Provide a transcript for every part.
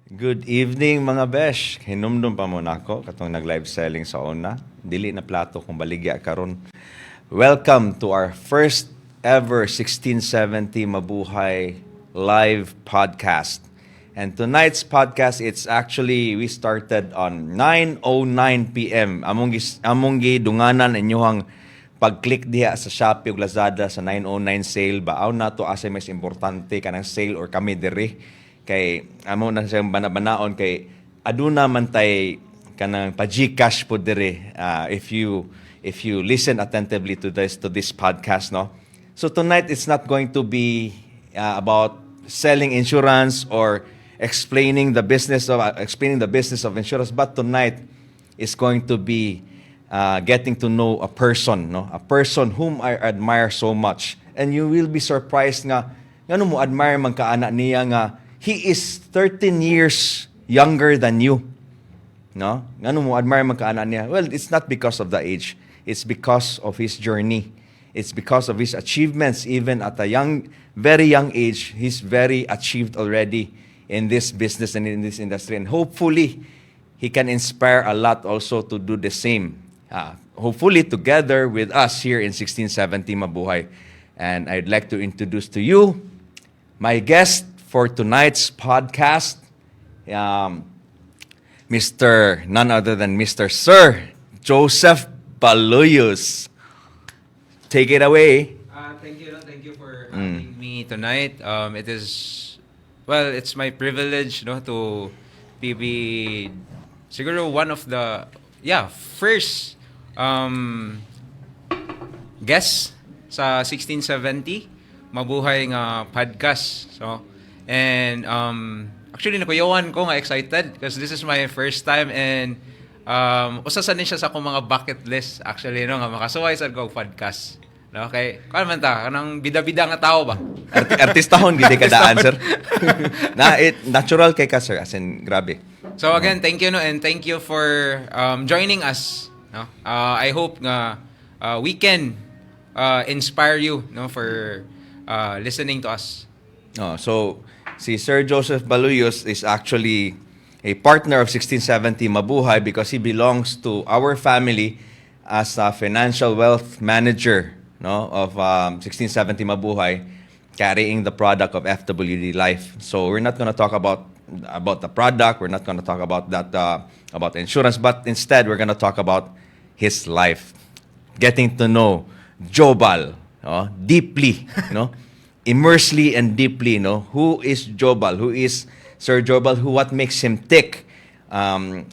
Good evening mga besh. Hinumdum pa muna ako katong nag-live selling sa una. Dili na plato kung baligya karon. Welcome to our first ever 1670 Mabuhay live podcast. And tonight's podcast, it's actually, we started on 9:09 p.m. Among dunganan inyong pag-click diha sa Shopee ug Lazada sa 9:09 sale. Baaw na to asay mas importante kanang sale or kami diri. Kay amo na siyang banabanaon kay aduna man tay kanang pa-GCash po dire if you listen attentively to this podcast, no. So tonight it's not going to be about selling insurance or explaining the business of insurance, but tonight is going to be getting to know a person, no, a person whom I admire so much, and you will be surprised nga ngano mo admire man kaana niya nga he is 13 years younger than you. No? Ngano mo admire man kaana niya? Well, it's not because of the age. It's because of his journey. It's because of his achievements. Even at a very young age, he's very achieved already in this business and in this industry. And hopefully, he can inspire a lot also to do the same. Hopefully, together with us here in 1670 Mabuhay. And I'd like to introduce to you my guest for tonight's podcast, none other than Mr. Sir Joseph Baluyos. Take it away. Thank you for having me tonight. It's my privilege, no, to be siguro one of the first guests sa 1670 Mabuhay nga podcast. So, and actually nakuyawan ko nga excited because this is my first time, and usa sa siya sa akong mga bucket list actually, no, nga makasuway sa go podcast. No, okay. Kano man ta kanang bida-bida nga tao ba? Artistahon gid ka daan, sir. Natural kay ka, sir, as in grabe. So again, thank you, no, and thank you for joining us, no. I hope nga we can inspire you, no, for listening to us. So si Sir Joseph Baluyos is actually a partner of 1670 Mabuhay because he belongs to our family as a financial wealth manager, no, of 1670 Mabuhay, carrying the product of FWD Life. So we're not going to talk about the product. We're not going to talk about that about insurance, but instead we're going to talk about his life, getting to know Jobal, deeply, no. Immersely and deeply, no? Who is Jobal? Who is Sir Jobal? What makes him tick?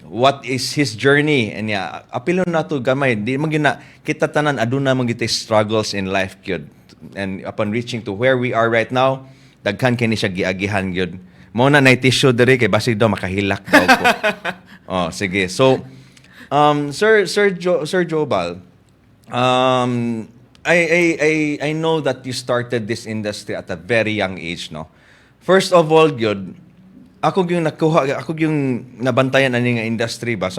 What is his journey? And apilo na to gamay. Di magina kita tanan aduna magita struggles in life gyud. And upon reaching to where we are right now, daghan kini siya giagihan gyud. Mo na nay tissue diri kay basig daw makahilak daw ko. Sige. So, Sir Jobal, I know that you started this industry at a very young age, no? First of all, yun, ako yung nabantayan ani nga industry ba.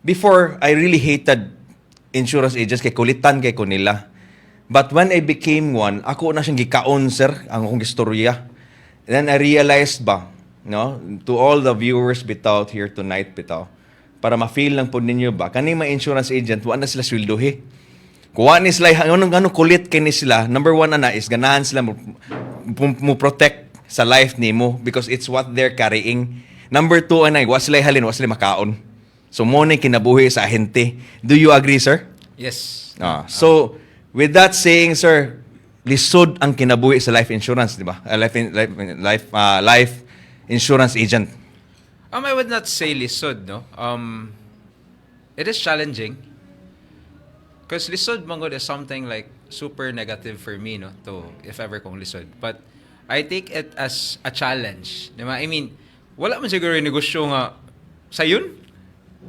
Before, I really hated insurance agents kay kulitan kay ko nila. But when I became one, ako na siyang gikaon, sir, ang akong istorya. And then I realized ba, no, to all the viewers bitaw here tonight bitaw, para ma-feel lang po ninyo ba, kaning mga insurance agent, wala na sila sweldohi. Kuha ni sila, anong kulit kini sila. Number one is ganahan sila mo protect sa life ni mo because it's what they're carrying. Number two, wa sila halin, wa sila makaon. So, mo na kinabuhi sa ahente. Do you agree, sir? Yes. So, with that saying, sir, lisod ang kinabuhi sa life insurance, di ba? Life insurance agent. I would not say lisod, no. It is challenging. Because lisod mangod is something like super negative for me, no, to if ever kong lisod. But I take it as a challenge. Diba? I mean, wala man siguro yung negosyo nga sayon.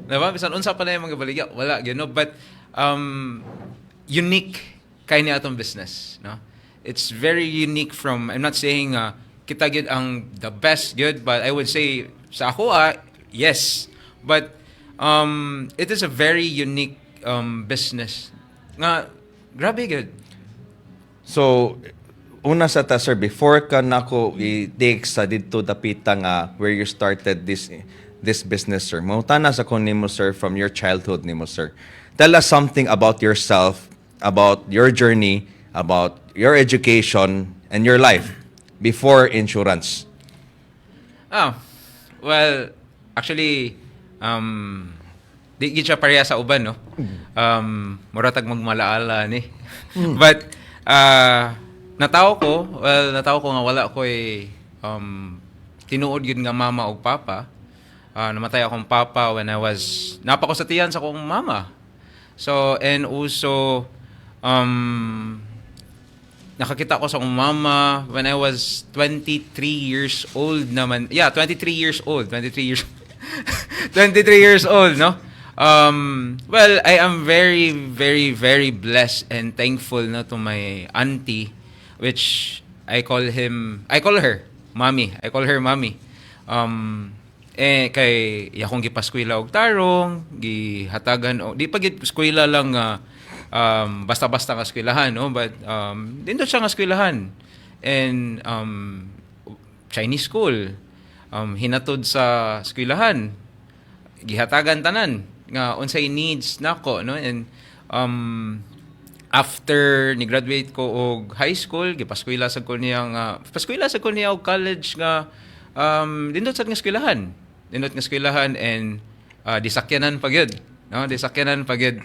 Diba? Bisan unsa pa na yung mga baligya, wala, you know. But unique kay ni atong business, no. It's very unique from, I'm not saying kita gyud ang the best good, but I would say sa ako yes. But it is a very unique business nga grabe good. So una sa ta sir, before ka nako i-take sa dito dapita nga where you started this business sir. Mangutana sa kon nimo sir from your childhood nimo sir. Tell us something about yourself, about your journey, about your education and your life before insurance. Well, actually, di gid siya pareha sa uban, no? Muratag magmalaala ni. But, natawo ko nga wala ko tinuod yun nga mama o papa. Namatay akong papa when I was, napa ko sa tiyan sa akong mama. So, and also, nakakita ko sa akong mama when I was 23 years old naman. Yeah, 23 years old. 23 years 23 years old, no? Well, I am very, very, very blessed and thankful no, to my auntie, which I call her mommy. I call her mommy. Kay yakong gipaskwela og tarong, gihatagan og di pa gid eskwela lang basta-basta nga eskwelahan, no? But dindot siya nga eskwelahan. And Chinese school. Hinatod sa eskwelahan. Gihatagan tanan nga unsay needs nako, no? And after ni graduate ko og high school, gipaskwela sa ko niya og college nga dindot sa nga eskwelahan. Dindot nga eskwelahan and disakyanan pa gyud. No, disakyanan pa gyud.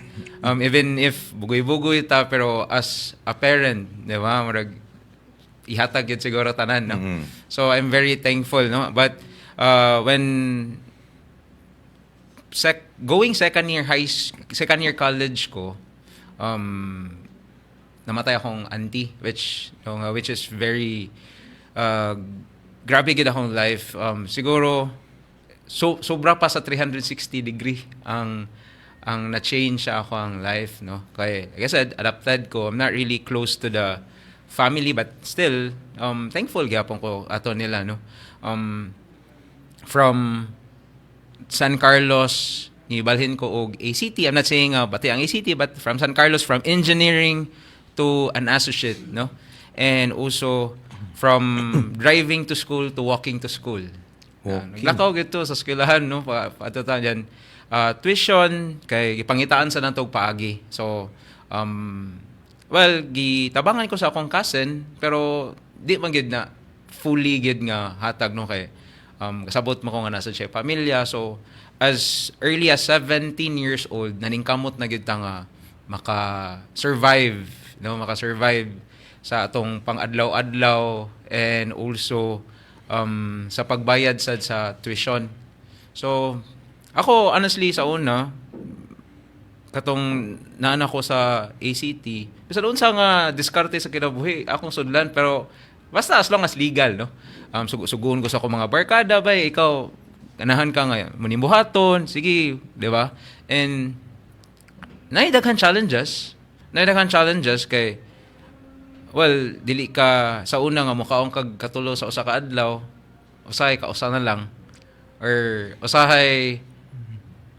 Even if bugoy-bugoy ta pero as a parent, di ba? Murag ihatag yun siguro tanan, no? Mm-hmm. So I'm very thankful, no? But when going second year college ko, namatay akong auntie, which is very grabe gid akong life. Siguro sobra pa sa 360 degree ang na-change sa ako ang life, no? Kaya, like I said, adapted ko. I'm not really close to the family, but still, thankful gyapon ko ato nila, no? From San Carlos, ibalhin ko og ACT. I'm not saying bati ang ACT, but from San Carlos, from engineering to an associate, no? And also, from driving to school to walking to school. Naglakaw gito sa eskwelahan, no? Patutan dyan. Tuition, kay ipangitaan sa natog paagi. So, well, gitabangan ko sa akong cousin, pero di man gid na fully gid nga hatag, no? Kay kasabot mo ko nga nasa siya pamilya. So, as early as 17 years old, naningkamot na gid ta nga maka-survive, no? Maka-survive sa atong pang-adlaw-adlaw and also sa pagbayad sa tuition. So, ako, honestly, sa una, katong nana ko sa ACT, bisa doon sa nga diskarte sa kinabuhi, akong sudlan, pero basta as long as legal, no? Suguon ko sa akong mga barkada, ba, ikaw, ganahan ka nga, munimbuhaton, sige, di ba? And, naidaghan challenges kay, well, dili ka sa una nga mukaong kag katulo sa usa ka adlaw, usahay ka usa na lang, or usahay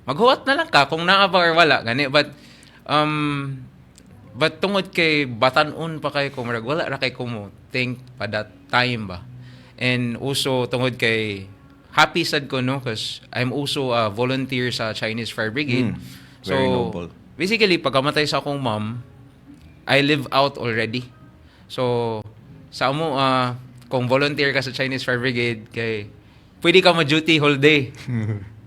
maghuwat na lang ka kung naa ba or wala gani. But tungod kay batan-on pa kay ko, wala ra kay ko mo think pa that time ba. And also tungod kay happy sad ko, no, because I'm also a volunteer sa Chinese Fire Brigade. Very noble. Basically pagkamatay sa akong mom, I live out already. So sa amo kung volunteer ka sa Chinese Fire Brigade, kay pwede ka ma-duty whole day.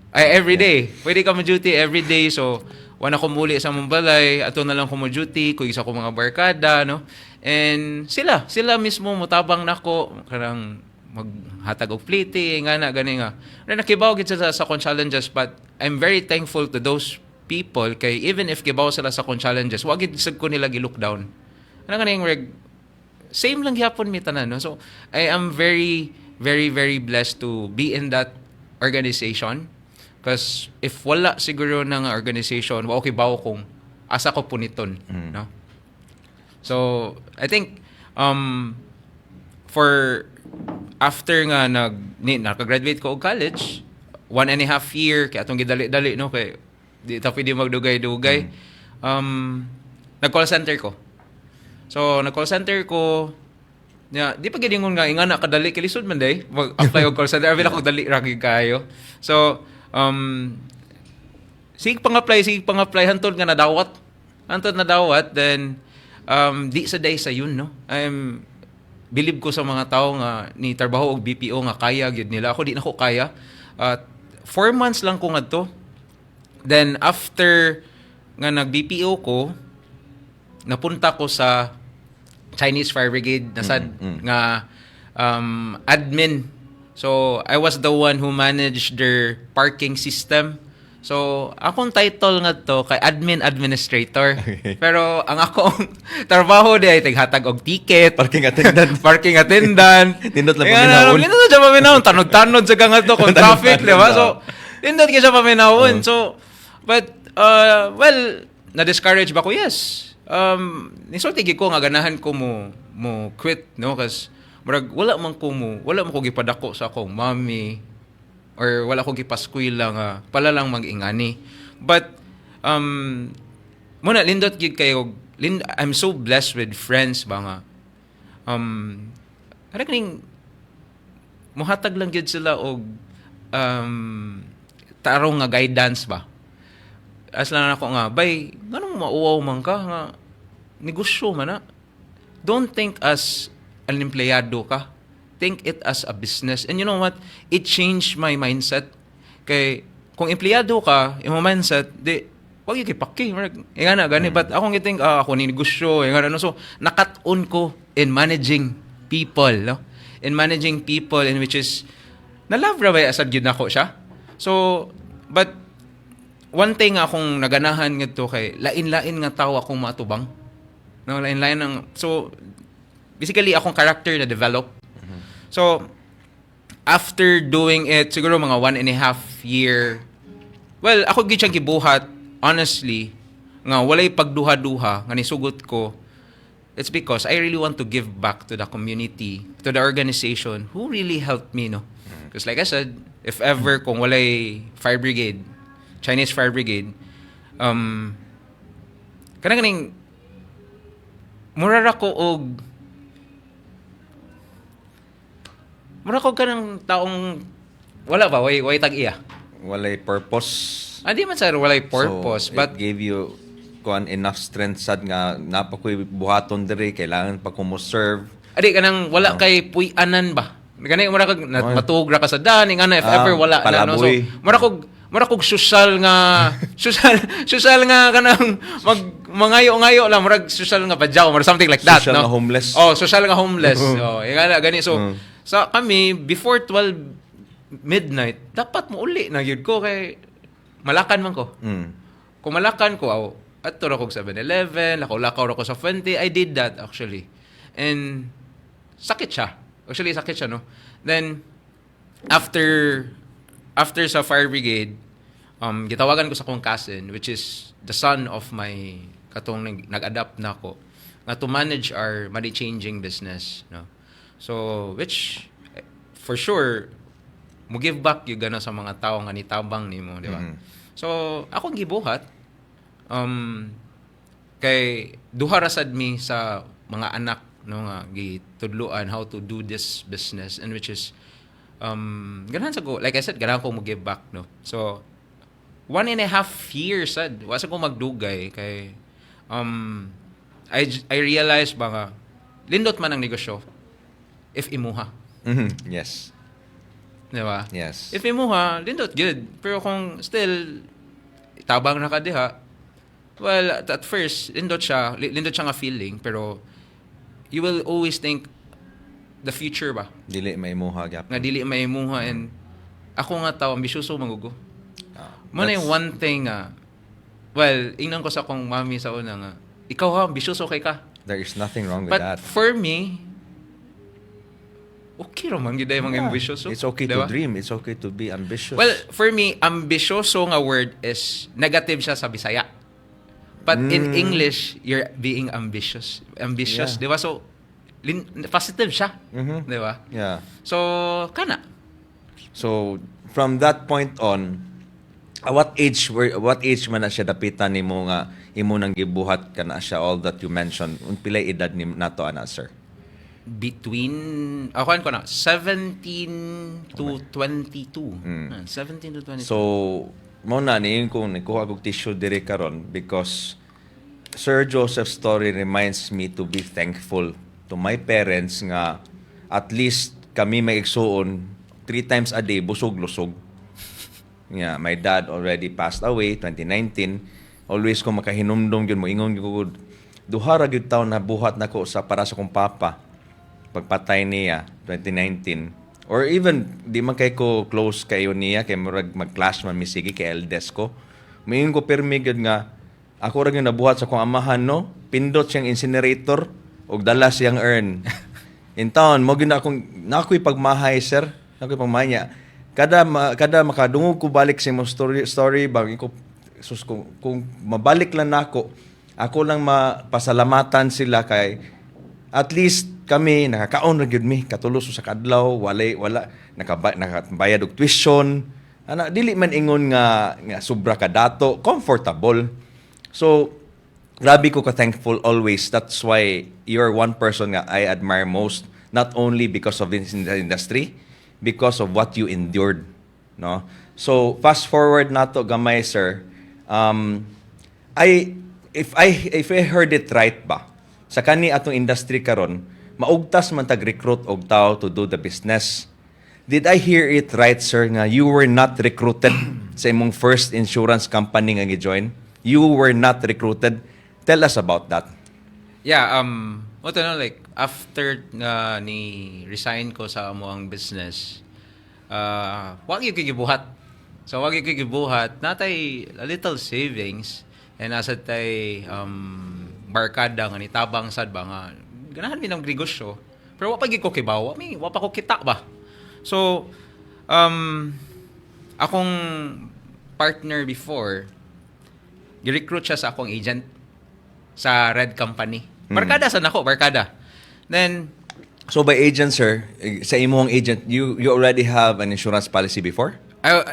Ay, every day. Pwede ka ma-duty every day. So, wala ko muli sa Mumbalay, ato na lang ko ma-duty, kung isa ko mga barkada, no? And sila mismo mutabang nako, karang maghatag og plite, nga na, gani nga. Nakibaw gid sila sa kon challenges, but I'm very thankful to those people, kay even if kibaw sila sa kon challenges, wag gid sad ko nila gi-look down. Ano ganing same lang gyapon mi tanan, no? So, I am very, very, very blessed to be in that organization. Because if wala siguro ng organization, okay ba kung asa ko puniton, no? So, I think for after nga nakagraduate ko og college, 1.5 year kay atong gidali-dali, no, kay di ta pwede magdugay-dugay. Nag-call center ko. So, nag-call center ko Ya, di pa gid ingon nga ingana kadali kay lisod man day. Mag-apply og call center, abila ko dali ra gyud kayo. So, sige pang-apply hantod nga nadawat. Hantod nadawat, then di sa day sa yun, no. Believe ko sa mga tao nga ni trabaho og BPO nga kaya gyud nila. Ako di na ko kaya. 4 months lang ko ngadto. Then after nga nag-BPO ko, napunta ko sa Chinese Fire Brigade nga admin. So I was the one who managed their parking system. So akong title nga to kay admin administrator. Okay. Pero ang akong trabaho di ay tighatag og ticket, Parking attendant. parking attendant. Nindot lang paminawon. Nindot siya paminawon. Tanod-tanod sa nga to kung traffic, di ba? So nindot ka siya paminawon. So but well, na-discourage ba ko? Yes. Nisulti ko nga ganahan ko mo quit, no, kasi wala man ko gipadako sa akong mommy or wala ko gipaskwela nga pala lang mag-ingani. But muna lindot gid kayo, I'm so blessed with friends ba nga ara kaning muhatag lang gid sila og tarong nga guidance ba. As lang ako nga, bay, ganong mauwaw man ka nga, negosyo man na. Don't think as an empleyado ka. Think it as a business. And you know what? It changed my mindset. Kay, kung empleyado ka, yung mindset, di, wag yung kipaki. Nga na, gani. But akong iting, ako ni negosyo, nga na. So, nakat-on ko in managing people, no? In managing people, in which is, na-love ra ba asad yun ako siya? So, but, one thing akong naganahan ngadto kay lain-lain nga tawo akong matubang. No, lain-lain ang so basically akong character na develop. So after doing it siguro mga 1.5 year. Well, ako gid siyang gibuhat honestly nga walay pagduha-duha nga nisugot ko. It's because I really want to give back to the community, to the organization who really helped me, no. Because like I said, if ever kung walay fire brigade, Chinese Fire Brigade, kanang mura ko kanang taong wala ba way tag-iya. Walay purpose. Di man sir walay purpose, So, but it gave you kuan enough strength sad nga napakoy buhaton diri kailangan pa ko mo serve. adi kanang wala kay puy-anan ba. Kanang mura kag matug ra ka sa dani nga if ever wala na, no. So mura kog social nga social nga kanang mangayo-ngayo lang murag social nga badyaw or something like that, Social no. nga homeless. Oh, social nga homeless. Oh, ingana gani. So sa kami before 12 midnight dapat mo uli na gyud ko kay malakan man ko. Kung malakan ko adto ra kog 7-Eleven, lakaw-lakaw ra ko sa Fuente. I did that actually. And sakit siya. Actually sakit siya, no. Then after sa fire brigade, gitawagan ko sa akong cousin, which is the son of my katong nag-adapt na ako, nga to manage our money changing business, no. So which for sure mo give back yung gana sa mga tao nga nitabang nimo, di ba? So akong gibuhat kay duha ra sad mi sa mga anak, no, nga gitudluan how to do this business, and which is ganahan sa ko, like I said, ganahan ko mo give back, no. So 1.5 years sad wasa ko magdugay kay I realized ba nga lindot man ang negosyo if imuha. Yes. Di ba? Yes. If imuha, lindot good. Pero kung still tabang na ka diha, well, at first lindot siya nga feeling, pero you will always think the future ba? Dili may muha gyapon. Nga dili may imuha, and ako nga tao ambisyoso mangugo. Muna yung one thing well, ingnan ko sa akong mami sa una nga, ikaw ha, ambisyoso kay ka. There is nothing wrong with But that. for me, okay raman gid ay mga ambisyoso. It's okay diba? to dream. It's okay to be ambitious. Well, for me, ambisyoso nga word is negative siya sa Bisaya. But in English, you're being ambitious. Ambitious, Yeah. di ba? So, positive siya. Di ba? Yeah. So, kana. So from that point on, what age man na siya dapitan nimo nga imo nang gibuhat kana siya all that you mentioned? Pilay edad ni nato ana, sir? between ako ko na 17 to 22. 17 to 22. So, mo na niyon kung nikuha kong tissue dire karon because Sir Joseph's story reminds me to be thankful to my parents nga at least kami may igsuon 3 times a day busog-lusog. Yeah, my dad already passed away 2019. Always ko makahinumdum gyud mo ingon gyud duha ra gyud taon na buhat nako sa para sa kong papa. Pagpatay niya 2019 or even di man kay ko close kayo niya kay murag mag-clash man mi sige kay eldest ko. Mayon ko permi gyud nga ako ra gyud nabuhat sa kong amahan no. Pindot siyang incinerator ug dala siyang urn. In town mo gyud akong nakoy pagmahay sir. Nakoy pagmahay niya. Kada makadungog ko balik sa imong story bag ko sus kung mabalik lang nako ako lang mapasalamatan sila kay at least kami nakakaon ra gyud mi katulos sa kadlaw wala nakabayad og tuition ana dili man ingon nga sobra ka dato comfortable so grabe ko ka thankful always that's why you're one person nga I admire most not only because of this industry because of what you endured no so fast forward nato gamay sir if I heard it right ba sa kani atong industry karon maugtas man tag recruit og tao to do the business. Did I hear it right sir nga you were not recruited sa imong first insurance company nga gi-join? You were not recruited. Tell us about that. Yeah, what like after ni resign ko sa amoang business, wag yung gibuhat. So wag yung gibuhat, natay a little savings and asad tay barkada nga ni tabang sad ba nga ganahan mi ng negosyo. Pero wa pa gid ko kibaw, wa pa ko kita ba. So akong partner before gi-recruit siya sa akong agent sa Red Company. Barkada sa nako, barkada. Then so by agent sir, sa imong agent you already have an insurance policy before?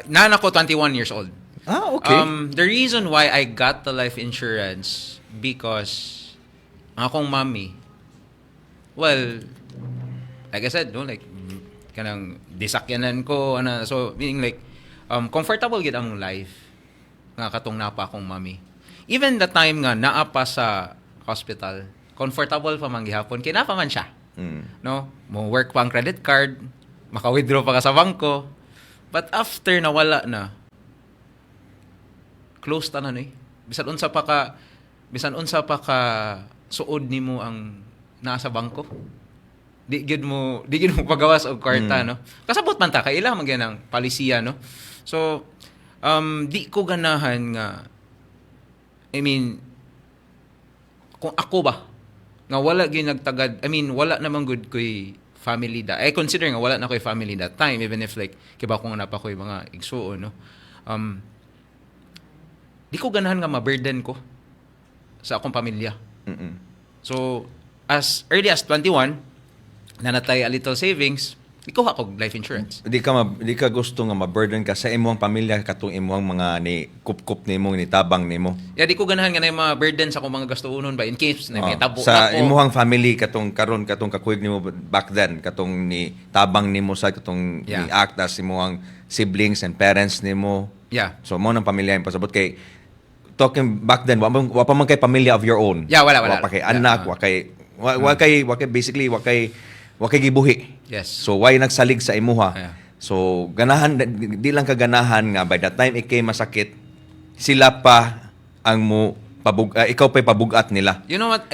Nana ko 21 years old. Ah, okay. The reason why I got the life insurance because akong mommy, well, like I said, no, like kanang disakyanan ko ana so meaning like comfortable gid ang life nga katong napa akong mommy. Even the time nga naa pa sa hospital, comfortable pa man gihapon kay napa man siya. No, mo work pa ang credit card, maka-withdraw pa ka sa bangko. But after nawala na, close ta na ni. Bisan unsa pa ka suod nimo ang nasa bangko. Di gid mo pagawas og kwarta no. Kasabot man ta kay ila man gyud ang palisiya no. So di ko ganahan nga I mean kung ako ba nga wala gyud nagtagad wala namang good koy family da. I consider nga wala na koy family that time even if like kiba ko nga napa koy mga igsuon no. Di ko ganahan nga ma-burden ko sa akong pamilya. So as early as 21 nanatay a little savings, ikuha ko life insurance. Di ka gusto nga ma-burden ka sa imong pamilya katong imong mga ni kup-kup nimo ni tabang nimo. Yeah, di ko ganahan nga na yung mga burden sa akong mga gastuonon ba in case na may tabo sa ako. imong family katong karon katong kakuyog nimo back then katong ni tabang nimo sa katong ni act as imong siblings and parents nimo. Yeah. So mo nang pamilya yung pasabot kay talking back then wa pa man kay pamilya of your own. Yeah, wala. Wa pa kay anak, wa kay basically wa kay gibuhi. Yes. So why nagsalig sa imuha? Yeah. So ganahan di lang kaganahan nga by the time ikay masakit sila pa ang mo ikaw pa pabugat nila. You know what?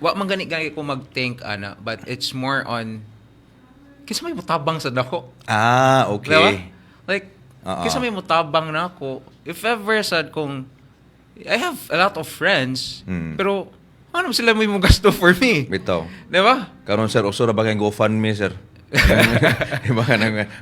Wa man gani ko mag-think ana, but it's more on kisa may mutabang sa dako. Ah, okay. Diba? Like kisa may mutabang na ako. If ever sad kung I have a lot of friends, pero ano sila mo yung gasto for me? Bitaw. Diba? Karon sir, uso ra ba kay GoFundMe sir? Diba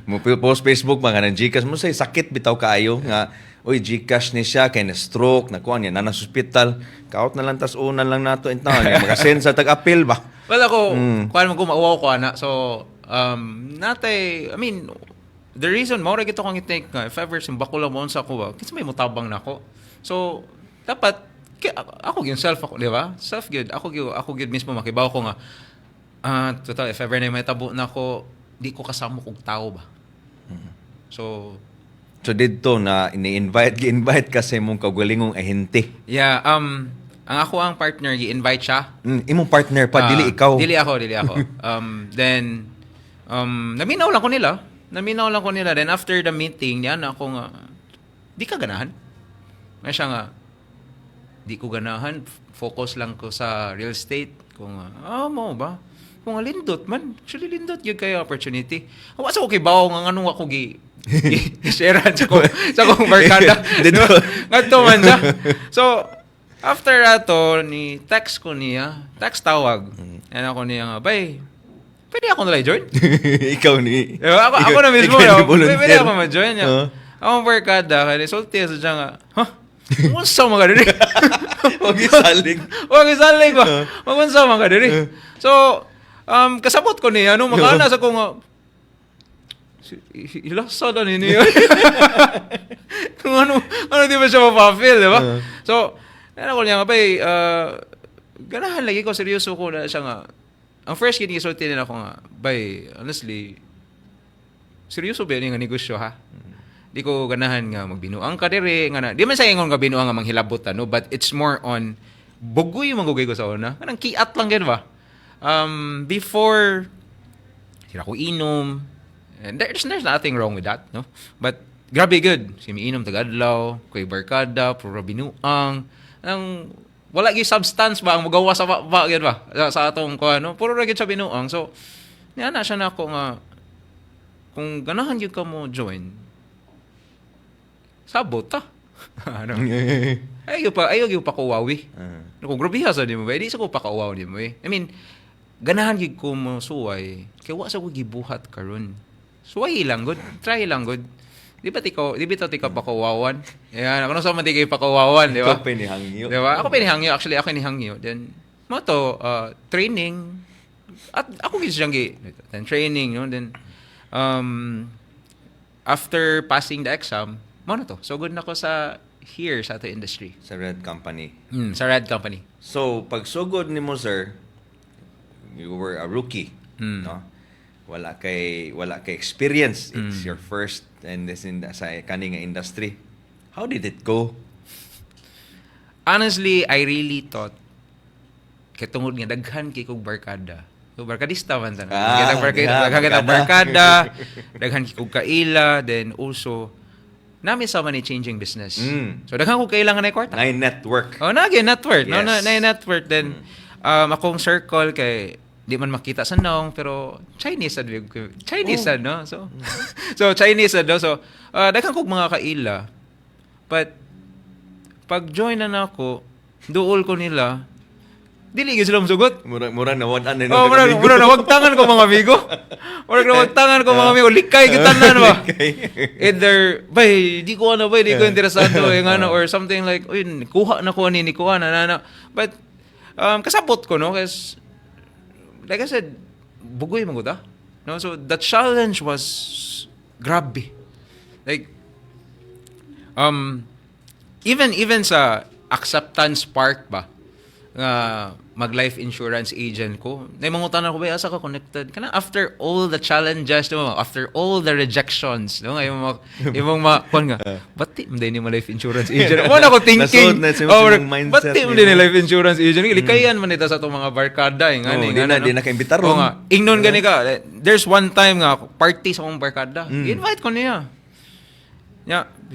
mo post Facebook mga nang Gcash mo say sakit bitaw kaayo nga oy Gcash ni siya kay na stroke na kuan niya na hospital kaot na lang tas una lang nato in town maka-send sa tag-appeal ba. Well ako kuan mo ko mauwaw ko ana so natay the reason mo ra gito kong i-think nga if ever simbako lang mo sa ko ba kasi may mutabang nako. So dapat ako yung self ako, di ba? Self good. Ako good mismo makibaw ko nga Totoo, if ever na may tabo na ako, di ko kasama kong tao ba. So, So dito na gi-invite ka sa imong kaugalingong ahente. yeah, ang ako ang partner, i-invite siya. Imong partner pa dili ikaw. Dili ako. Then, naminaw lang ko nila. Then after the meeting, yan ako nga, di ka ganahan. Nga siya nga, di ko ganahan. Focus lang ko sa real estate. Kung, mo ba? Kung lindot man. Actually, lindot yun kayo opportunity. Wasa ko kay Bao nga anong ako i-sharean sa kong barkada. Dito. Ngadto man siya. So, after ato, text ko niya. Text tawag. Yan ako niya nga, bay, pwede ako nalay join? Ikaw ni. Diba? Ako na mismo. ikaw ni volunteer. Pwede ako ma-join niya. Akong barkada, kaya sulti sa siya nga, unsa mga diri? Huwag isalig. Huwag isalig ba? Unsa mga diri? So, kasabot ko niya, makana sa kong, ilasa na niya. Kung ano di ba siya mapafeel, di ba? So, ako niya nga, bay, ganahan lagi ko, seryoso ko na siya nga. Ang first kinisulti nila ako nga, bay, honestly, seryoso ba yun yung negosyo, ha? Di ko ganahan nga magbinuang ka diri, nga na, di man sa ingon nga binuang nga manghilabot, no? But it's more on, bugoy yung manggugay ko sa una. Kanang kiat lang yan ba? Before, sila ko inom, and there's nothing wrong with that, no? But, grabe good. Si miinom tagadlaw, kuy barkada, puro binuang, ang wala gyud substance ba ang magawa sa yan ba sa atong ko ano puro ra gyud sa binuang. So niya na siya na ako nga kung ganahan gyud ka mo join sabot ta ano ayo gyud pa ko wawi kung grabe ha sa nimo ba di sa ko pa kauwaw nimo I mean ganahan gyud ko mo suway kay wa sa ko gibuhat karon suway lang good try lang good. Di ba tika pa kawawan? Yan, ako na sa manti kayo pa kawawan, di ba? Ikaw pinihangyo. Di ba? Ako pinihangyo. Actually, ako pinihangyo. Then, training. At ako gusto siyang then training, no? Then, after passing the exam, to. So, good na ko sa ato industry. Sa Red Company. Sa Red Company. So, pag sugod ni mo, sir, you were a rookie, no? Wala kay experience. It's your first and this sa kaning industry. How did it go? Honestly, I really thought katungod nga daghan kay kog barkada. So barkadista man sana. Daghan barkada, daghan kay kog kaila, then also nami sa man changing business. So daghan kog kailangan na kwarta. Nine network. Network. Yes. No, na network then akong circle kay di man makita sa nong pero Chinese no so Chinese no so daghan kog mga kaila but pag join na nako duol ko nila dili gyud sila musugot Mura na wadan na. mura na wagtangan ko mga amigo likay gyud tanan ba either bay di ko interesado ngano or something like kuha na ko ni kuha na but kasabot ko no kasi like I said, bugoy maguda. No, so the challenge was grabe. Like even sa acceptance part ba mag life insurance agent ko. Nay mangutan ko ba asa ka connected kana after all the challenges no after all the rejections no imong kon nga bati mo din mo life insurance agent mo na ko thinking bati mo din life insurance agent likayan man ita sa tong mga barkada ngani di na kaimbita ron nga ingnon gani ka there's one time nga party sa akong barkada invite ko niya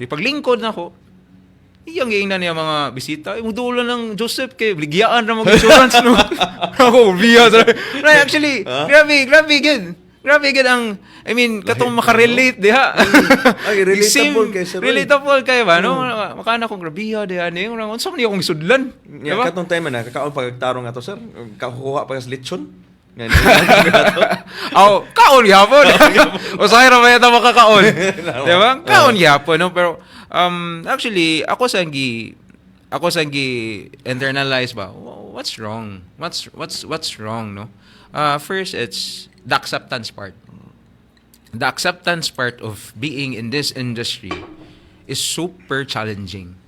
paglingkod na ko iyang giingnan niya mga bisita. Mudulo ng Joseph kay bligyan ra mag-insurance no. Ako biya. Actually, grabe good. Grabe good ang I mean katong makarelate diha. Ay relatable kay sir. Relatable kay ba no? Makana kong grabiya diha ni unsa man akong isudlan. Diba? Katong time na kakaon pagtarong ato sir. Kakuha pa sa lechon. Kaon yapon. Usahay ra ba yata makakaon. Diba? Kaon yapon no pero actually ako sang internalize ba what's wrong no first it's the acceptance part of being in this industry is super challenging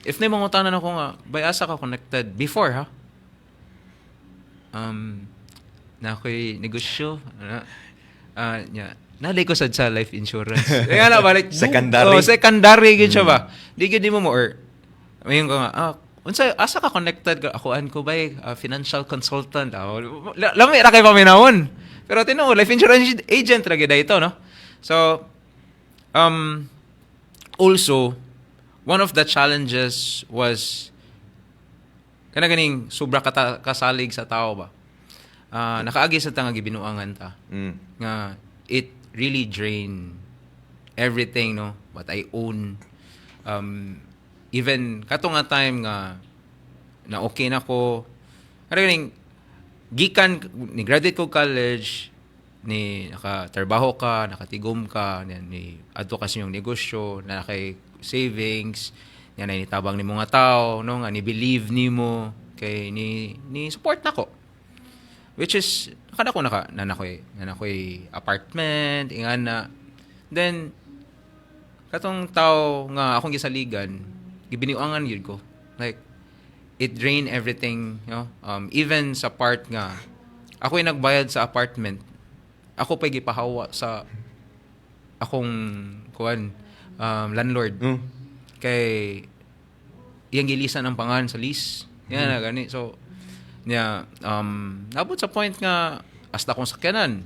if na mangutanan ako nga bay asa ka connected before ha na ako'y negosyo. Nya. Nalay ko sad sa life insurance. Kaya na balik. Secondary. Secondary gid siya ba? Di gid mo or mayon ko nga, unsa asa ka connected ka akuan ko bay financial consultant. Lami ra kay paminawon. Pero tinuod life insurance agent ra gid ito, no? So also one of the challenges was ganing sobra kasalig sa tao ba. Nakaagi sa tanga gibinuangan ta. Nga it really drain everything, no, what I own. Even kato nga time nga na okay na ko. Ganing gikan ni graduate ko college, ni nakatrabaho ka, nakatigom ka, ni adto kasi yung negosyo, na kay savings, yan ay nitabang ni mga tao, no, nga ni believe nimo kay ni support nako. Which is kada ko nakoy apartment, ingana. Then katong tao nga akong gisaligan, gibiniwangan gyud ko. Like it drained everything, you know. Even sa part nga ako'y nagbayad sa apartment, ako pa gipahawa sa akong landlord. Kay iyang gilisan ang pangalan sa lease. Yan na gani. So nabot sa point nga hasta akong sakyanan.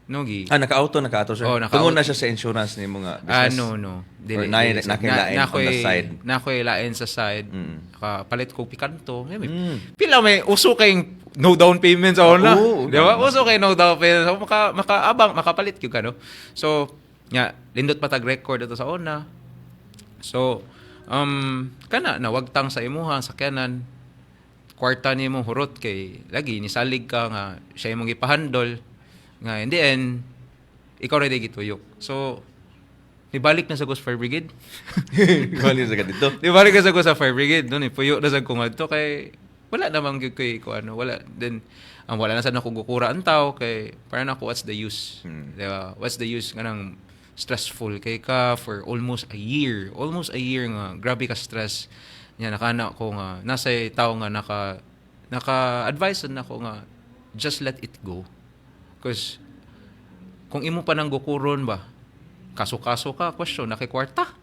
No, naka-auto siya. Tungon na siya sa insurance ni mo nga business. No. Or nakilain on the side. Nakoy lain sa side. Nakapalit ko pikanto. Pila may uso kayong no down payment sa una. Di ba? Uso kay no down payment. So, makapalit ka, no? So, lindot patag record ito sa una. So, nawagtang sa imuha, sakyanan. Kwarta niya mong hurot kay lagi nisalig ka nga siya imong ipahandol nga in the end ikaw ra day gituyok. So nibalik na sa Ghost Fire Brigade. Nibalik sa dito. Nibalik na sa Ghost Fire Brigade doon ipuyo na sa kungadto kay wala namang gyud kay ko wala then wala na sad nako gukura ang tao kay para nako what's the use. Diba? What's the use kanang stressful kay ka for almost a year nga grabe ka stress. Nakana ko nga nasa tao nga naka-advise na ko nga just let it go. Because kung imo pa nang gukuron ba, kaso-kaso ka, question, nakikwarta.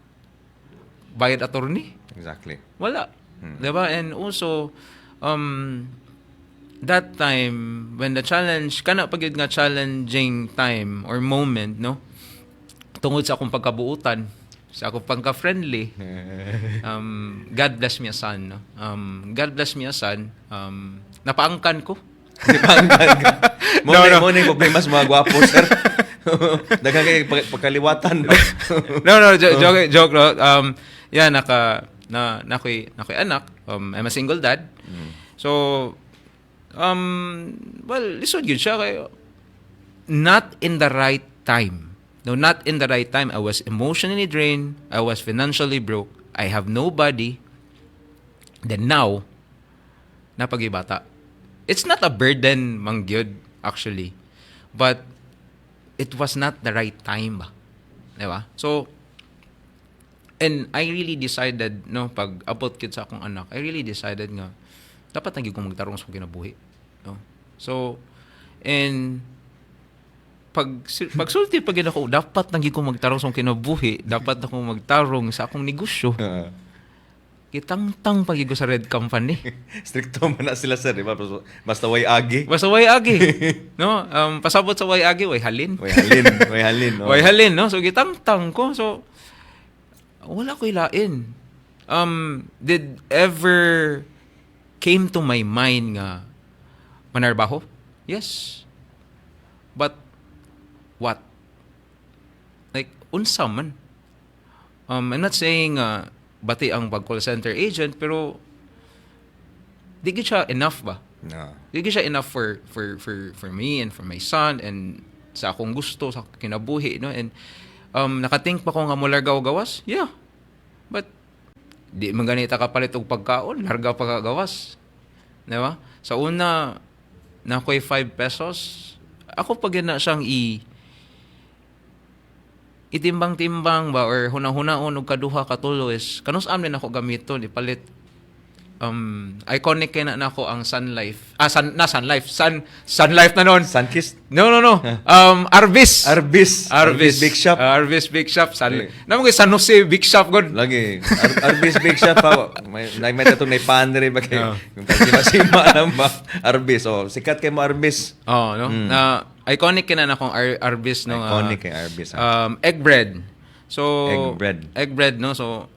Bayad attorney. Exactly. Wala. Diba? And also, that time, when the challenge, kana pag nga challenging time or moment, no? Tungod sa akong pagkabuutan, sa akong pagka-friendly, God bless me a son, no? God bless me a son, napaangkan ko. Mo na yung problema sa mga gwapo, sir. Daghang kay pagkaliwatan. No, joke, no. Nakoy anak. I'm a single dad. So, well, lisod yun siya kay not in the right time. No, not in the right time. I was emotionally drained. I was financially broke. I have nobody. Then now, napagibata. It's not a burden, mangyod, actually. But, it was not the right time ba? Diba? So, and I really decided, no, pag abot kid sa akong anak, I really decided nga, dapat naging kong magtarong sa kinabuhi. No? So, and, pagsulti pag ako, dapat naging kong magtarong sa kinabuhi, dapat akong magtarong sa akong negosyo. Kitang-tang pag sa Red Company. Stricto man na sila, sir, diba? Basta way agi. No? Pasabot sa way agi, way halin. Way halin. No? Way halin, no? So, kitang-tang ko. So, wala ko ilain. Did ever came to my mind nga manarbaho? Yes. But, what? Like, unsa man. I'm not saying bati ang pag-call center agent, pero di gid siya enough ba? No. Di gid siya enough for me and for my son and sa akong gusto, sa kinabuhi, no? And nakathink pa ko nga mo largaw gawas? Yeah. But di man ganita kapalit og pagkaon, larga pa ka gawas. Diba? Sa una, nakoy 5 pesos, ako pag na siyang itimbang-timbang ba or hunang-hunaon og kaduha ka tulo is kanus amin ako gamiton ipalit iconic kay na nako ang Sun Life. Sun Life na noon. Sunkist? No. Arbis. Arbis Big Shop. Arbis Big Shop. Naman ko San Jose Big Shop god. Lagi. Arbis Big Shop pa. May tatong na ipandre ba kayo? Yung kasi lang ba? Arbis. Oh, sikat kay mo Arbis. Oh, no. Na iconic kina na akong Arbis no. Iconic kay Arbis. Egg bread. So Egg bread no. So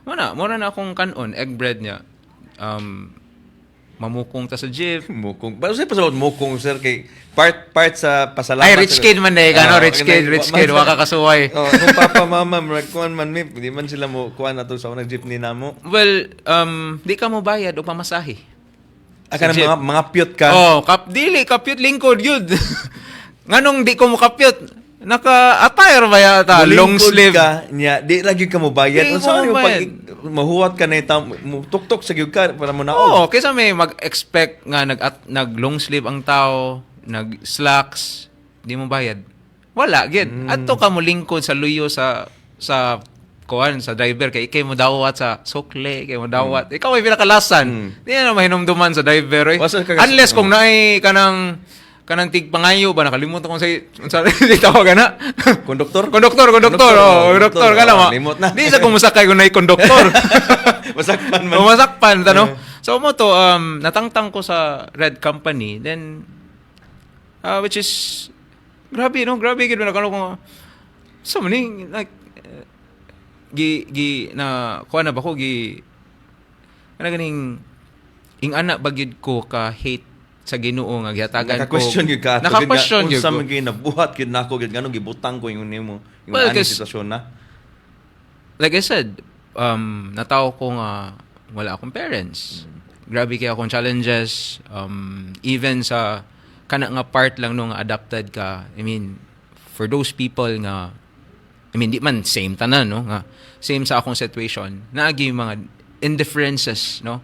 mura na akong kanon egg bread niya. Mamukong ta sa jeep. Mukong. Pero sa pasabot mukong sir kay part sa pasalamat. Ay rich kid man day kano rich kid wa ka kasuway. Oh, kung papa mama kuan man mi, di man sila mo kuan ato sa unang jeepney namo. Well, di ka mo bayad o pamasahe. Aka mga pyot ka. Oh, kapyot lingkod yun. Nganong di ko mo kapyot? Naka-attire ba yata? Long sleeve. Ka niya, di lagi ka mo bayad. Di Unsa mo man pag bayad. mahuwat ka na tuktok sa gyud ka para mo naog. Oo, kaysa may mag-expect nga nag long sleeve ang tao, nag slacks, di mo bayad. Wala, gid. Adto ka mo lingkod sa luyo sa kuan sa driver kay ikay mo dawat sa sukle, kay mo dawat. Ikaw ay pinakalasan. Di na mahinomduman sa driver. Eh. Unless kung naay kanang tigpangayo ba nakalimutan ko sa tawag na konduktor konduktor ka lang limot na di sa kumusakay ko na konduktor masakpan tano so mo to natangtang ko sa Red Company then which is grabe gid na ko so many like na kuha na ba ko ganing ing anak bagid ko ka hate sa Ginoo nga gihatagan ko. Naka-question gyud ko. Unsa man ginabuhat gid nako gid nganong gibutang ko yung nimo yung ani sitwasyon na. Like I said, nataw ko nga wala akong parents. Grabe kay akong challenges even sa kana nga part lang nung adopted ka. I mean, for those people nga di man same tanan no nga same sa akong situation. Naagi mga indifferences no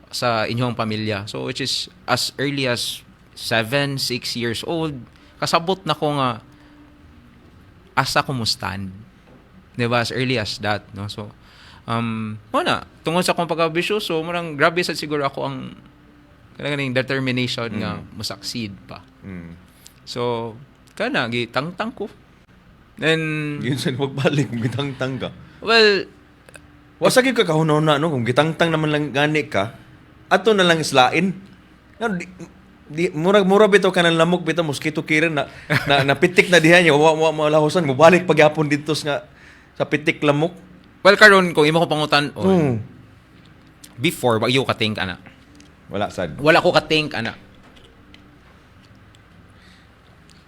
sa inyong pamilya. So, which is as early as 7, 6 years old, kasabot na ko nga asa kumustan. Diba? As early as that. No? So, tungod sa akong pagkabisyoso, murang grabe sa siguro ako ang kanang determination nga mo-succeed pa. So, gitangtang ko. Then, yun sa magbalik, gitangtang ka. Well, wasagin ka kahuna-una, no? Kung gitangtang naman lang gani ka, ato na lang islain. Mura bitaw ka ng lamok bitaw mosquito kirin na pitik na diha niya wa malahusan mo balik pagyapon dito sa pitik lamok. Well karon kung imo ko pangutan before wa yo ka think ana. Wala sad. Wala ko ka think ana.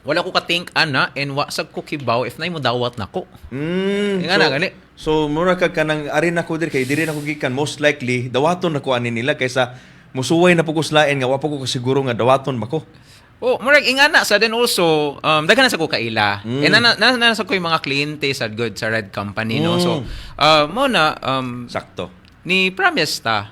Wala ko ka think ana and wa sag ko kibaw if nay mo dawat nako. Gani. So mura ka kanang ari na ko dir kay diri na ko gikan most likely dawaton na ko ani nila kaysa musuway na puguslain nga wa pa ko kasiguro nga dawaton mako. Oh, murag ingana sa then also daghan na sa ko kaila. And na sa ko yung mga kliyente sa good sa Red Company no. So mo na sakto. Ni promise ta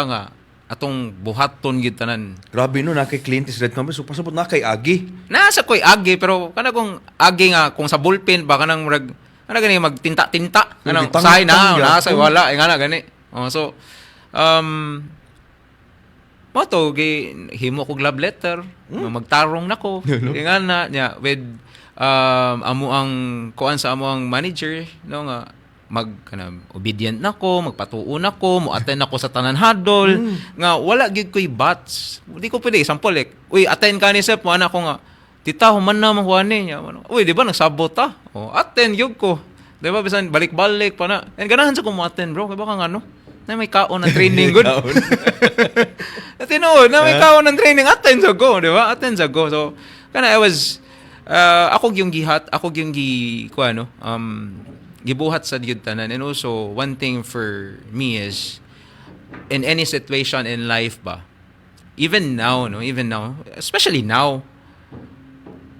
nga atong buhaton gid tanan. Grabe no na kay kliyente sa Red Company so pasabot na kay agi. Nasa koy agi pero kana kung agi nga kung sa ballpen ba kanang murag ana gani magtinta-tinta kanang usahay na nasa wala ingana gani. So mo to himo ko love letter magtarong nako ingana nya with amo ang kuan sa amo ang manager no nga obedient nako magpatuo nako mo attend nako sa tanan hadol nga wala gid koy bats di ko pwede example like uy attend ka ni sep mo ana ko nga tita human na mahuani niya uy di ba nagsabot ta attend gyud ko di ba bisan balik-balik pa na and ganahan sa ko mo attend bro kay baka nga na may kaon ng training good. Tinuod na may kaon ng training attend sa go, di ba? Attend sa go. So kana I was ako yung gihat, ako yung gibuhat sa gyud tanan. And also one thing for me is in any situation in life ba, even now, especially now,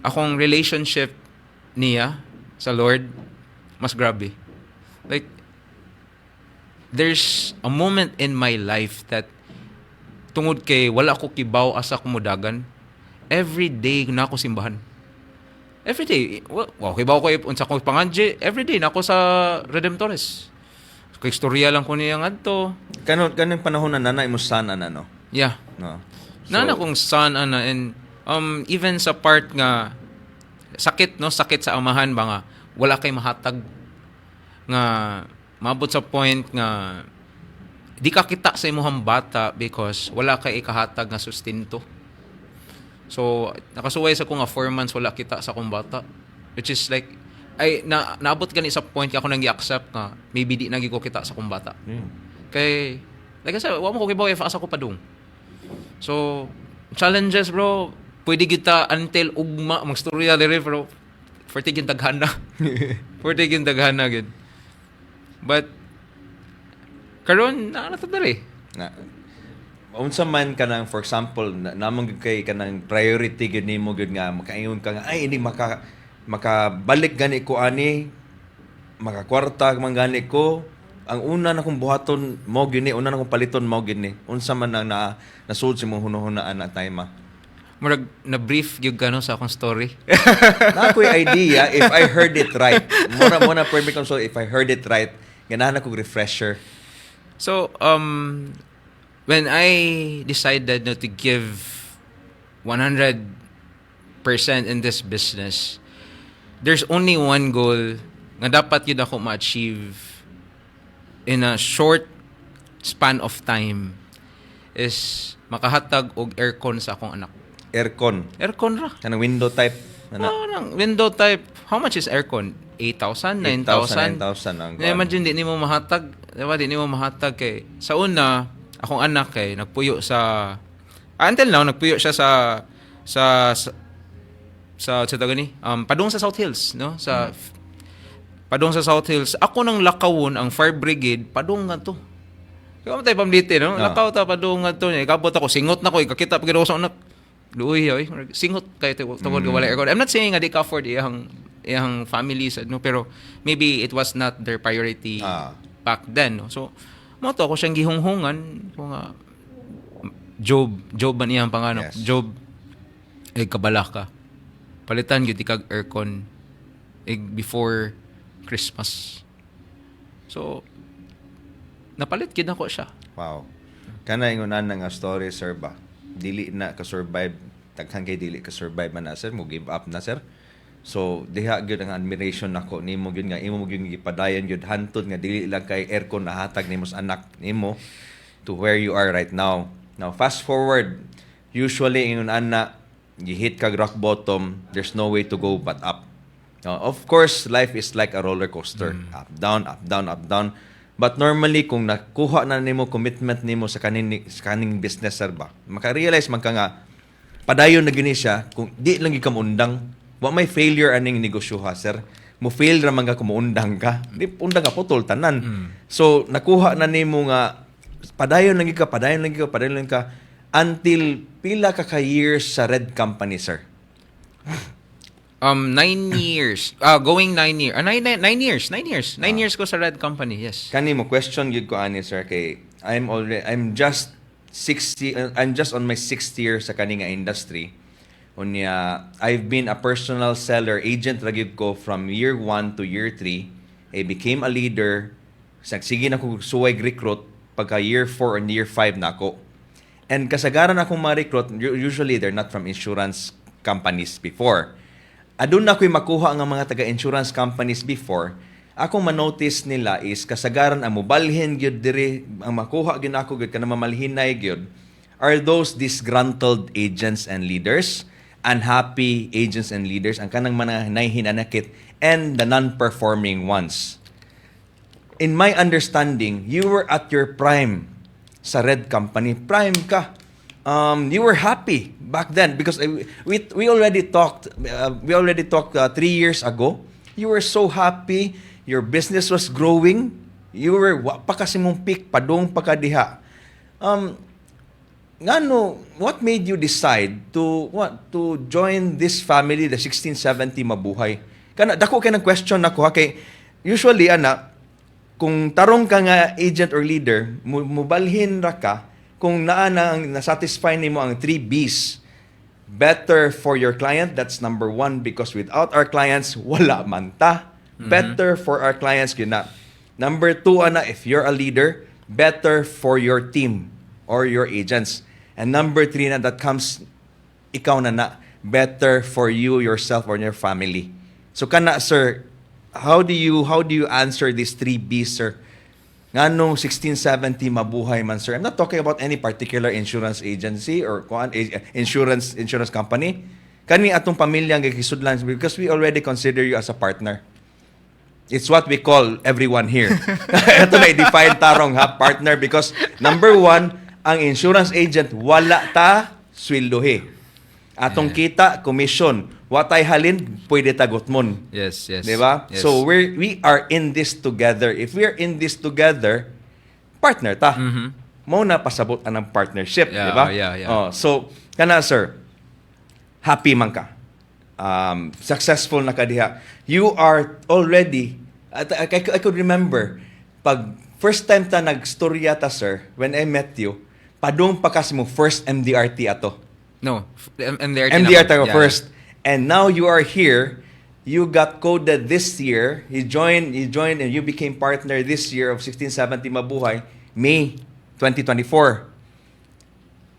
akong relationship niya sa Lord mas grabe. Like there's a moment in my life that tungod kay wala ko kibaw asa kumudagan, every day na ako simbahan. Every day. Wow, kibaw ko unsa ko panganje, every day na ako sa Redemptores. Kay istorya lang ko niya ngadto. Kanong panahon na nanay mo sana na, no? Yeah. No. Nana kong son ana, and even sa part nga sakit sa amahan ba nga wala kay mahatag nga maabot sa point nga di ka kita sa imong bata because wala kay ikahatag nga sustento. So nakasuway sa ko nga 4 months wala kita sa akong bata, which is like naabot gani sa point ka ako nang i-accept nga maybe di nagi ko kita sa akong bata. Kay like I said, wa mo ko kibaw if asa ko padung. So, challenges, bro. Pwede kita until ugma magstorya diri, bro. For tigin daghana. For tigin daghana gid. But karon na to diri. Na unsa man kanang, for example, namang gid kay kanang priority gid nimo gid nga makaingon ka nga ay ini makabalik gani ko ani, makakwarta man gani ko. Ang una na kong buhaton mo gini, una na kong paliton mo gini. Unsa man ang nasud si mong hunahunaan na time. Murag na brief gyud kano sa akong story. Na ako'y idea if I heard it right. Muna perfect so if I heard it right, ganahan akong refresher. So, when I decided to give 100% in this business, there's only one goal nga dapat yun ako ma-achieve in a short span of time is makahatag og aircon sa akong anak. Aircon. Aircon ra. Kanang window type. Nang window type. How much is aircon? 8,000, 9,000. 9,000 ang Imagine di nimo mahatag, diba? Di nimo mahatag kay sa una akong anak kay nagpuyo sa until now nagpuyo siya sa padung sa South Hills, no? Padung sa South Hills. Ako nang lakawon ang fire brigade padung nga to. Kaya matay pamliti, no? Lakaw ta padung nga to niya. Ikabot ako singot na ko ikakita pag sa anak. Luoy oy, singot kay tungod wala aircon. I'm not saying nga di ka afford iyang families, no, pero maybe it was not their priority back then, no. So mo to ako siyang gihunghungan ko nga Job man iyang pangalan. Yes. Job kabala ka. Palitan gyud kag aircon before Christmas. So napalit gid nako siya. Wow. Kana ingunan nga story, sir ba? Dili na ka survive, taghan kay dili ka survive man na, sir, mo give up na, sir. So diha gyud ang admiration nako nimo gyud nga imo gyud gipadayon gyud hantod nga dili lang kay aircon nahatag nimo sa anak nimo to where you are right now. Now fast forward, usually ingunan na gihit kag rock bottom, there's no way to go but up. Now, of course, life is like a roller coaster. Up, down, up, down, up, down. But normally, kung nakuha na nimo commitment nimo sa kaning business, sir ba, maka-realize man ka nga, padayon na gini siya, kung di lang ikamuundang, wa may failure aning negosyo ha, sir. Mo fail ra man ka kumuundang ka. Di undang ka putol tanan. So, nakuha na nimo nga, padayon lang ka, until pila ka years sa Red Company, sir. 9 years. Going 9 years. 9 years. 9 years. 9 years ko sa Red Company, yes. Kani mo question gyud ko ani, sir, kay I'm just on my 6th year sa kani nga industry. Unya I've been a personal seller agent ra gyud ko from year 1 to year 3. I became a leader. Sige na ko suway recruit pagka year 4 and year 5 nako. And kasagaran akong ma-recruit, usually they're not from insurance companies before. Adun na ako'y makuha ang mga taga-insurance companies before, akong manotice nila is kasagaran ang mubalhin gyud diri, ang makuha gyud ako gyud kanang mamalhinay gyud are those disgruntled agents and leaders, unhappy agents and leaders, ang kanang mga nahihinanakit, and the non-performing ones. In my understanding, you were at your prime sa Red Company. Prime ka. You were happy back then because we already talked 3 years ago. You were so happy, your business was growing, you were pa kasi mong peak padung pagkadiha. What made you decide to join this family, the 1670 Mabuhay? Kana dako kay nang question nako ha, kay usually kung tarong ka nga agent or leader, mubalhin ra ka kung nasatisfy nimo ang 3 B's. Better for your client, that's number 1, because without our clients, wala man ta. Better for our clients, yun na. Number 2, ana, if you're a leader, better for your team or your agents. And number 3 na, that comes, ikaw na, better for you, yourself, or your family. So kana, sir, how do you answer these 3 B's, sir? Nganong 1670 mabuhay man, sir? I'm not talking about any particular insurance agency or insurance company. Kani atong pamilya ang gikisudlan because we already consider you as a partner. It's what we call everyone here. Ito na i-define tarong partner because number 1, ang insurance agent wala ta sweldohe. Atong kita commission, watay halin pwede tagot mon. Yes. Di ba? Yes. So we are in this together. If we are in this together, partner ta. Mo na pasabot ang partnership, Yeah, di ba? yeah. So kana, sir, happy man ka. Successful na ka diha. You are already, I could remember, pag first time ta nagstorya ta, sir, when I met you, padung pa kasi mo first MDRT ato. No, MDRT MDRT naman. ako first. And now you are here, you got coded this year, you joined and you became partner this year of 1670 Mabuhay, May 2024.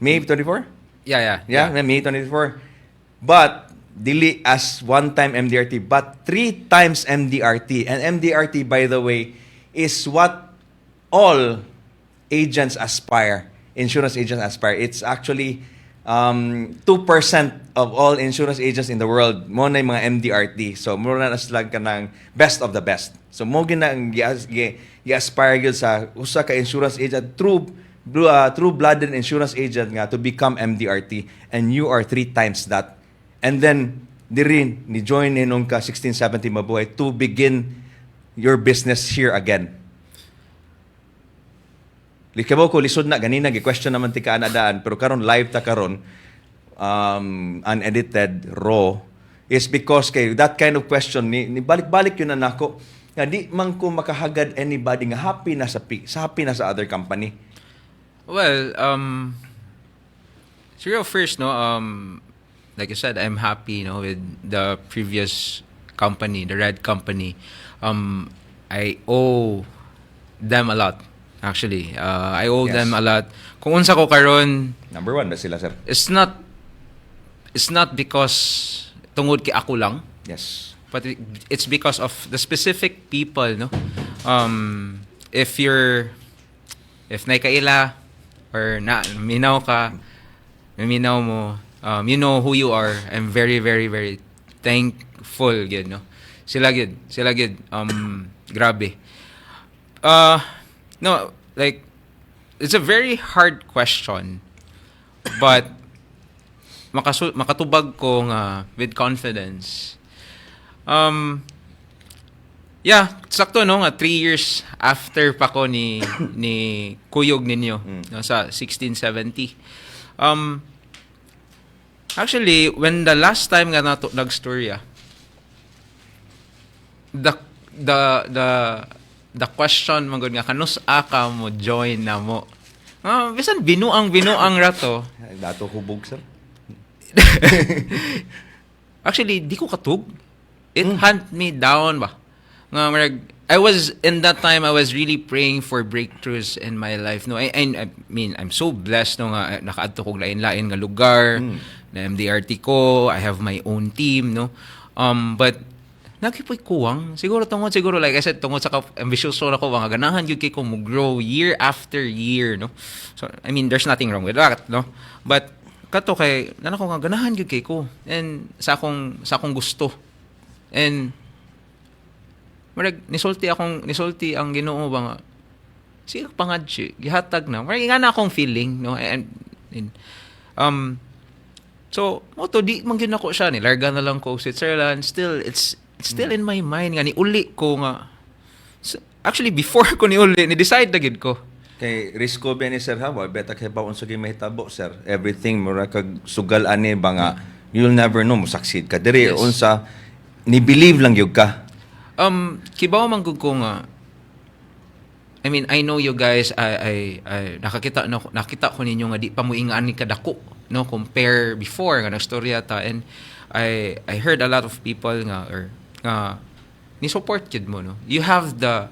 May 24? Yeah. May 24. But dili as one-time MDRT, but 3 times MDRT. And MDRT, by the way, is what all agents aspire. Insurance agents aspire. It's actually 2% of all insurance agents in the world. Mo na yung mga MDRT. So, mo na naslag ka ng best of the best. So, mo gina ang i-aspire yun sa usa ka insurance agent, true-blooded insurance agent nga to become MDRT. And you are 3 times that. And then, diri ni join nung ka 1670 Mabuhay to begin your business here again. Likabaw ko lisod na ganina gi-question naman ti kaanadaan pero karon live ta karon unedited raw is because kay that kind of question ni balik-balik yun na nako nga di man ko makahagad anybody nga happy na sa other company. Well, siguro first, no, like I said, I'm happy, with the previous company, the Red Company. I owe them a lot, actually. I owe Yes. them a lot. Kung unsa ko karon, Number 1 ba sila, sir? it's not because tungod kay ako lang, Yes. but it's because of the specific people, no. If naikaila or minaw mo, you know who you are. I'm very, very, very thankful, yun, no. Sila gid. Grabe. No, like, it's a very hard question, but makatubag ko nga with confidence. Yeah, sakto, no, nga 3 years after pa ko ni kuyog ninyo, no, sa 1670. Actually, when the last time nga nagstorya, the question man gud nga kanus aka mo join na mo. Bisan binuang rato. Dato hubog, sir. Actually, di ko katug. It hunt me down ba. I was in that time I was really praying for breakthroughs in my life. No, I mean, I'm so blessed, no, nga nakaadto kog lain-lain nga lugar. Na MDRT ko, I have my own team, no. But nagipoy kuwang siguro like I said, tungod sa ambisyoso na ko, mga ganahan gyud kay ko mo grow year after year, no. So I mean, there's nothing wrong with that, no. But kato kay nana ko nga ganahan gyud kay ko and sa akong gusto. And nisulti ang Ginoo ba nga sige pangadji gihatag na nga na akong feeling, no. And so mo to di man gyud nako siya ni larga na lang ko Switzerland. Still it's still in my mind nga ni uli ko nga actually before ko ni uli ni decide na gid ko Kay risko ba ni Sir Hawa, beta kay baon sa mahitabo, sir. Everything mura kag sugal ani ba nga you'll never know mo succeed ka diri. Yes. Unsa ni believe lang gyud ka. Kibaw man gud ko nga I mean, I know you guys, I nakita ko ninyo nga di pa mo ingaan ni kadako, no, compare before nga nagstorya ta, and I heard a lot of people nga ni support kid mo, no. You have the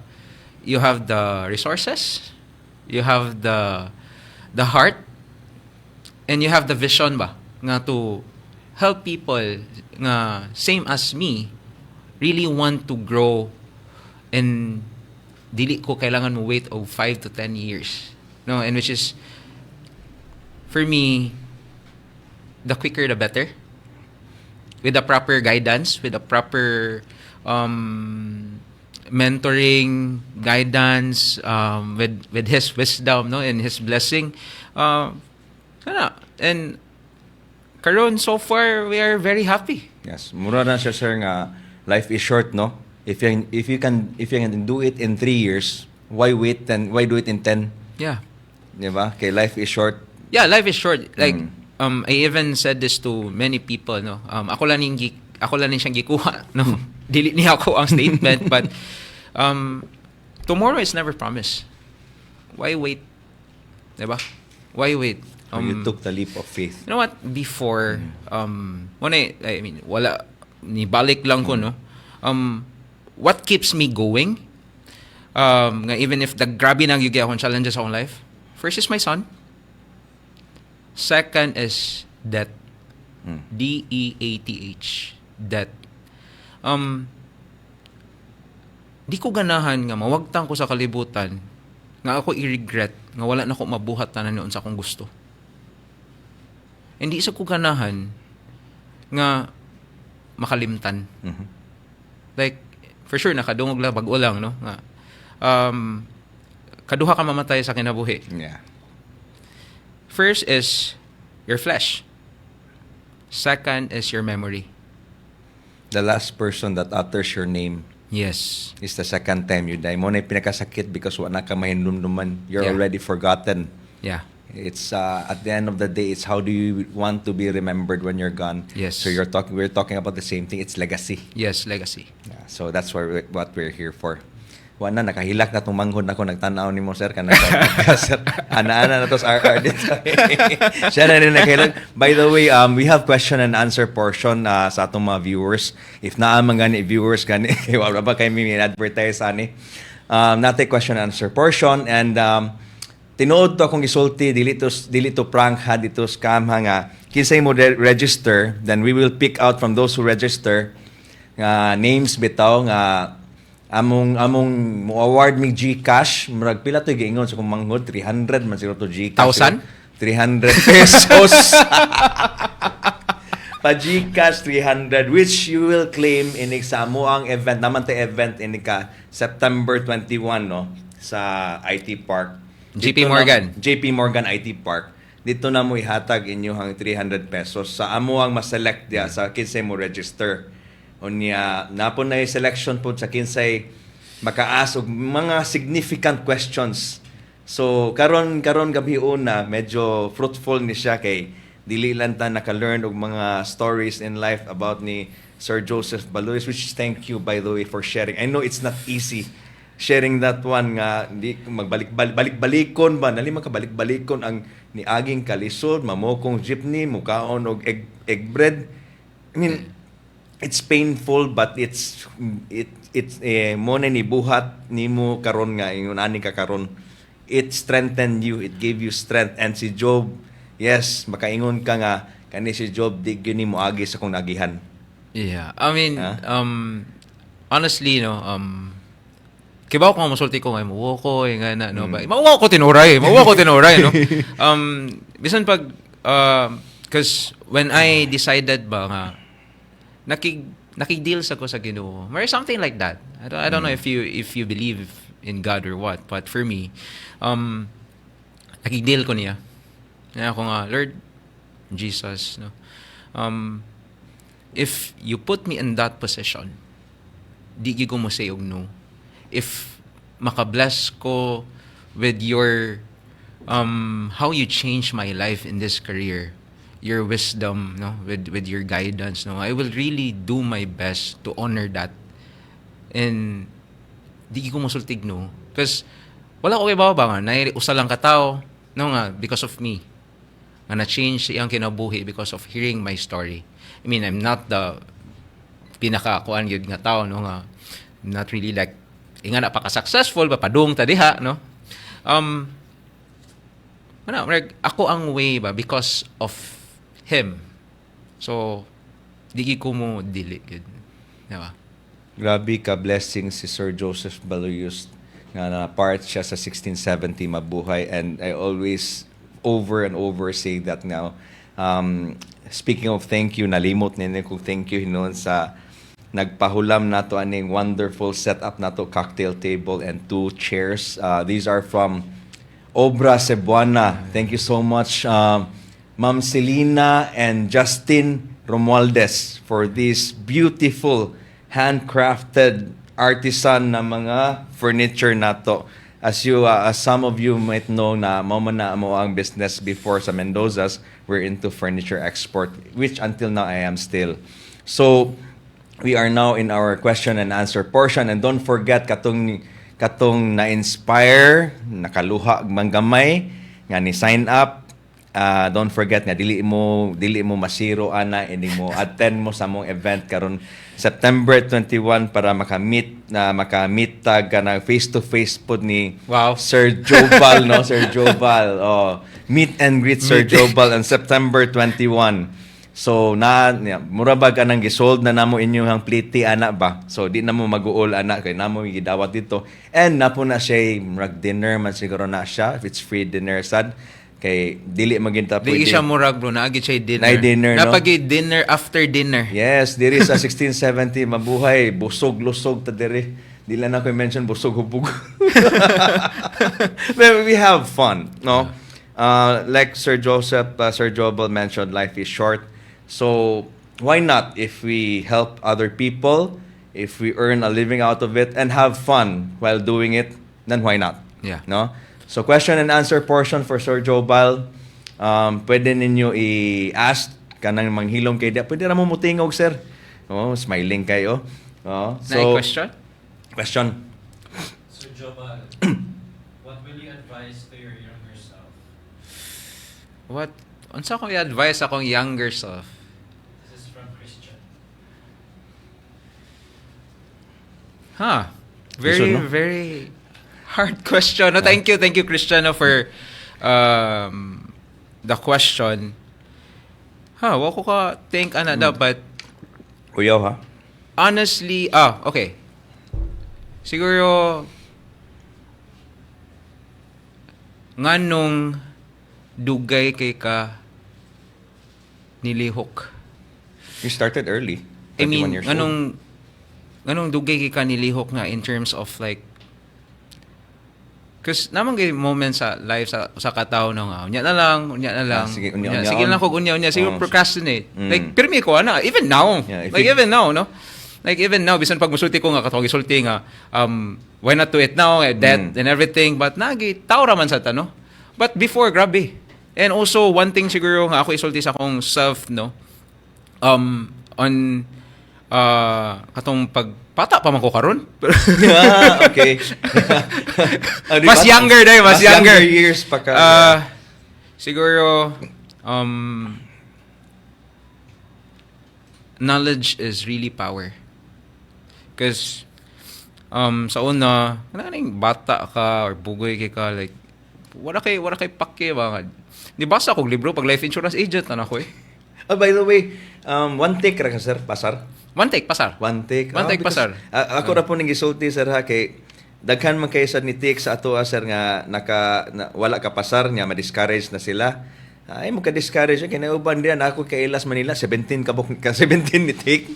you have the resources, you have the heart, and you have the vision ba nga to help people nga same as me really want to grow, and dili ko kailangan mo wait of 5 to 10 years, no, and which is for me the quicker the better, with the proper guidance, with the proper mentoring, guidance, with his wisdom, no, and his blessing. And karon so far we are very happy. Yes, mura na siya sir nga life is short, no? If you can do it in 3 years, why wait and why do it in 10? Yeah. Di ba? Kay life is short. Yeah, life is short. Like I even said this to many people, no. Ako lang siyang gikuha, no. Dili niya ako ang statement, but tomorrow is never promised. Why wait? Diba? Why wait? You took the leap of faith. You know what? Before, I mean, wala, nibalik lang ko, no? What keeps me going, nga even if the grabe nang yung akong challenges sa akong life, first is my son. Second is death. DEATH. Death. Di ko ganahan nga mawagtang ko sa kalibutan nga ako i-regret nga wala na ko mabuhat tanan noon sa akong gusto. Hindi isa ko ganahan nga makalimtan. Like, for sure, nakadungog lang, bago lang, no? Nga, kaduha ka mamatay sa kinabuhi. Yeah. First is your flesh. Second is your memory. The last person that utters your name Yes. is the second time you die. Mo na pinakasakit because wala ka mahinumduman. You're Yeah. already forgotten. Yeah. It's at the end of the day, it's how do you want to be remembered when you're gone. Yes. So we're talking about the same thing. It's legacy. Yes, legacy. Yeah, so that's what we're here for. Wala nakahilak na tong manghod ako nagtanaw nimo sir kana sir. Ana-ana na tos RR dito. Siya na rin nakahilak. By the way, we have question and answer portion sa atong mga viewers. If naa man gani viewers gani kay wala ba kay mi advertise ani. Natay question and answer portion, and tinuod to akong gisulti dili to prank ha, dito scam ha nga kinsay mo register, then we will pick out from those who register names bitaw nga among mo award mig GCash, murag pila to giingon sa kong manghod 300 man siguro to GCash. 1,000? 300 pesos. Pa GCash 300, which you will claim in sa mo ang event naman te event in ka September 21, no, sa IT Park. JP Morgan. JP Morgan IT Park. Dito na mo ihatag inyong 300 pesos sa amo ang ma-select dia sa kinsay mo register. Unya napon na selection po sa kinsay maka-ask og mga significant questions. So karon gabi una medyo fruitful ni siya kay dili lang ta naka-learn og mga stories in life about ni Sir Joseph Baloyes, which thank you by the way for sharing. I know it's not easy sharing that one nga di magbalik-balikon ba nali makabalik-balikon ang niaging kalisod, mamokong jeepney, mukaon og egg bread. I mean, it's painful but it's mo na ni buhat nimo karon nga ingon ani ka karon. It strengthened you, it gave you strength. And si Job, yes, makaingon ka nga kani si Job di gyud nimo agi sa kung nagihan. Yeah. I mean, honestly, no, kibaw ko masulti ko ngay mo ko nga na no ba. Mauwa ko tinuray, no. Bisan pag cause when I decided ba nga nakig-deal sa ko sa Ginoo. Or something like that. I don't know if you believe in God or what, but for me, nakig-deal ko niya. Kaya ako nga, Lord Jesus, no. If you put me in that position, di ko mo say og no. If makabless ko with your how you change my life in this career, your wisdom, no, with your guidance, no, I will really do my best to honor that. And di ko mosultig no, because wala ko ibaw ba nga na usa lang katao, no nga, because of me nga na change iyang kinabuhi because of hearing my story. I mean, I'm not the pinaka kuan gyud nga tao, no nga, not really like inga na pa ka-successful, papadung ta diha, no? Ako ang way ba because of him. So, di ko mo dili. Diba? Grabe ka blessing si Sir Joseph Baloyus nga na part siya sa 1670 mabuhay, and I always over and over say that now. Speaking of thank you, nalimot ninyo kung thank you noon sa nagpahulam nato aning wonderful setup nato, cocktail table and 2 chairs. These are from Obra Cebuana. Thank you so much, Ma'am Selena and Justin Romualdez, for this beautiful handcrafted artisan na mga furniture nato. As some of you might know, na mo ang business before sa Mendoza's, we're into furniture export, which until now I am still. So we are now in our question and answer portion, and don't forget katong na-inspire, nakaluha manggamay nga ni sign up. Don't forget nga dili mo masiro ana, hindi mo attend mo sa mong event karon September 21 para makamit tag na face to face pod ni Sir Jobal, no? Sir Jobal. Meet and greet Sir Jobal on September 21. So mura ba ka nang gisold na namo inyong pliti ana ba? So di na mo mag-uol ana kay namo gidawat dito. And napo na siya murag dinner man siguro na siya, if it's free dinner sad. Kay dili maginta pwede. Di siya murag bro, naagi siya dinner. Dinner, no? Napagi dinner after dinner. Yes, diri sa 1670 mabuhay, busog-lusog ta diri. Dili na ko mention busog hubog. But we have fun, no? Like Sir Jobal mentioned, life is short. So why not, if we help other people, if we earn a living out of it and have fun while doing it, then why not? Yeah. No? So question and answer portion for Sir Jobal. Pwede ninyo i-ask kanang manghilom kay dia. Pwede ra mo mutingog, sir. Smiling kayo. So question? Sir Jobal, what will you advise to your younger self? Unsa ko i-advise akong younger self? This is from Christian. Gusto, no? Very hard question. No, thank you, Cristiano, for the question. Wa ko ka think dapat. Kuyaw, ha? Honestly, okay. Siguro nganong dugay kay ka nilihok. You started early. I mean, 21 years old. nganong dugay kay ka nilihok nga in terms of like, kasi namang gay moment sa life sa katao na unya na lang. Sige, Sige lang ko unya. Siguro procrastinate. Like, pirmi ko, even now. Yeah, even now, no? Like, even now, bisan pag musulti ko nga, katawag isulti nga, why not do it now, debt and everything, but nagi, tao raman sa ta, no? But before, grabe. And also, one thing siguro nga ako isulti sa akong self, no? On, katong pagpata pa man ko karon. Okay. Mas younger day, mas younger years pa ka. Siguro knowledge is really power. Because sa una, kananing bata ka or bugoy kay ka, like wala kay pake ba. Di basa kog libro pag life insurance agent na ako eh. By the way, one take ra ka, sir, pasar. One take, pasar. Pasar. Ako ra po ning gisulti, sir, ha, kay daghan man kay sa ni take sa ato, sir, nga wala ka pasar nya, ma-discourage na sila. Ay mo ka discourage kay nauban diyan ako kay Ilas Manila 17 ka 17 ni take.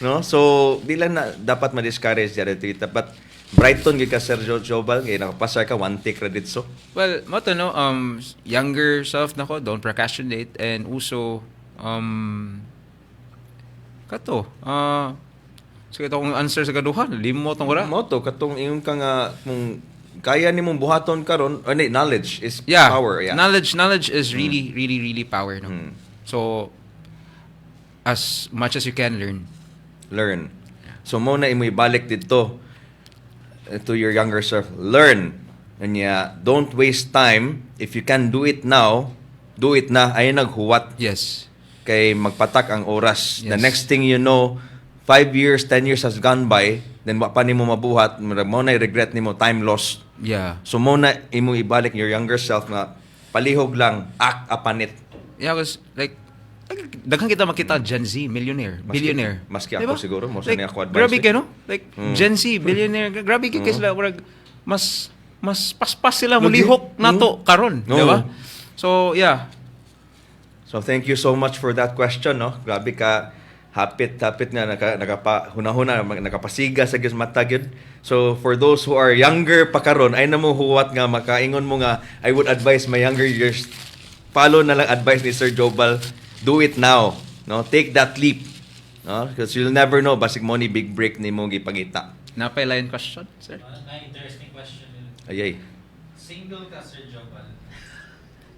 No? So di lang na dapat ma-discourage dito. But Brighton gid ka, Sir Jobal, kay nakapasar ka one take ra ditso. Well, mo to no, younger self nako, don't procrastinate, and also kato sige to kung answer sa kaduha limot tong ora mo to katong ingon ka nga kung kaya nimong buhaton karon, knowledge is power. Knowledge is really power, no? So as much as you can learn. So mo na imo ibalik dito to your younger self, learn. And don't waste time. If you can do it now, do it na. Ay naghuwat. Yes. Kay magpatak ang oras. Yes. The next thing you know, 5 years, 10 years has gone by, then wa pa nimo mabuhat, mo na regret nimo, time lost. Yeah. So mo na imo ibalik your younger self na palihog lang, act upon it. Yeah, because like daghang kita makita Gen Z, millionaire, billionaire. Maski ako siguro, mo sa like, niya ako advice. grabe kayo, no? Like, Gen Z, billionaire, grabe kayo sila, mas paspas sila mulihok nato karon, di ba? So, yeah. So thank you so much for that question, no? Grabe ka hapit nga nakapahuna-huna, nakapasiga sa gyud mata gyud. So for those who are younger pa karon, ay namo huwat nga makaingon mo nga I would advise my younger years, follow na lang advice ni Sir Jobal. Do it now, no? Take that leap, no? Because you'll never know basig mo ni big break nimo gipangita. Napay line question, sir? Na interesting question. Ayay. Single ka, Sir Jobal?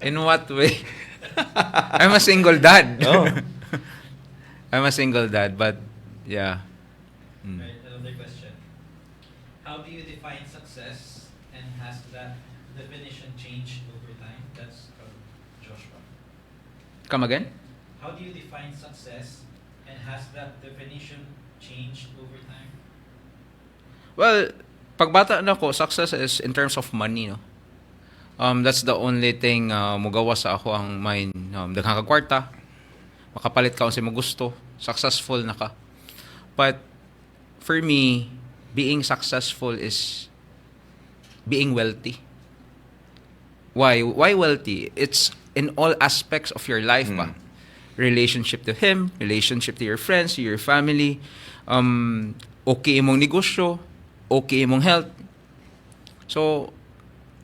In what way? I'm a single dad. Oh. I'm a single dad, but yeah. Right, another question. How do you define success, and has that definition changed over time? That's from Joshua. Come again? How do you define success, and has that definition changed over time? Well, pagbata na ko, success is in terms of money, no? That's the only thing mugawa sa ako ang mind. Daghang ka kwarta, makapalit ka kung sa mo gusto, successful na ka. But for me, being successful is being wealthy. Why? Why wealthy? It's in all aspects of your life, pa. Relationship to him, relationship to your friends, to your family, okay imong negosyo, okay imong health. So,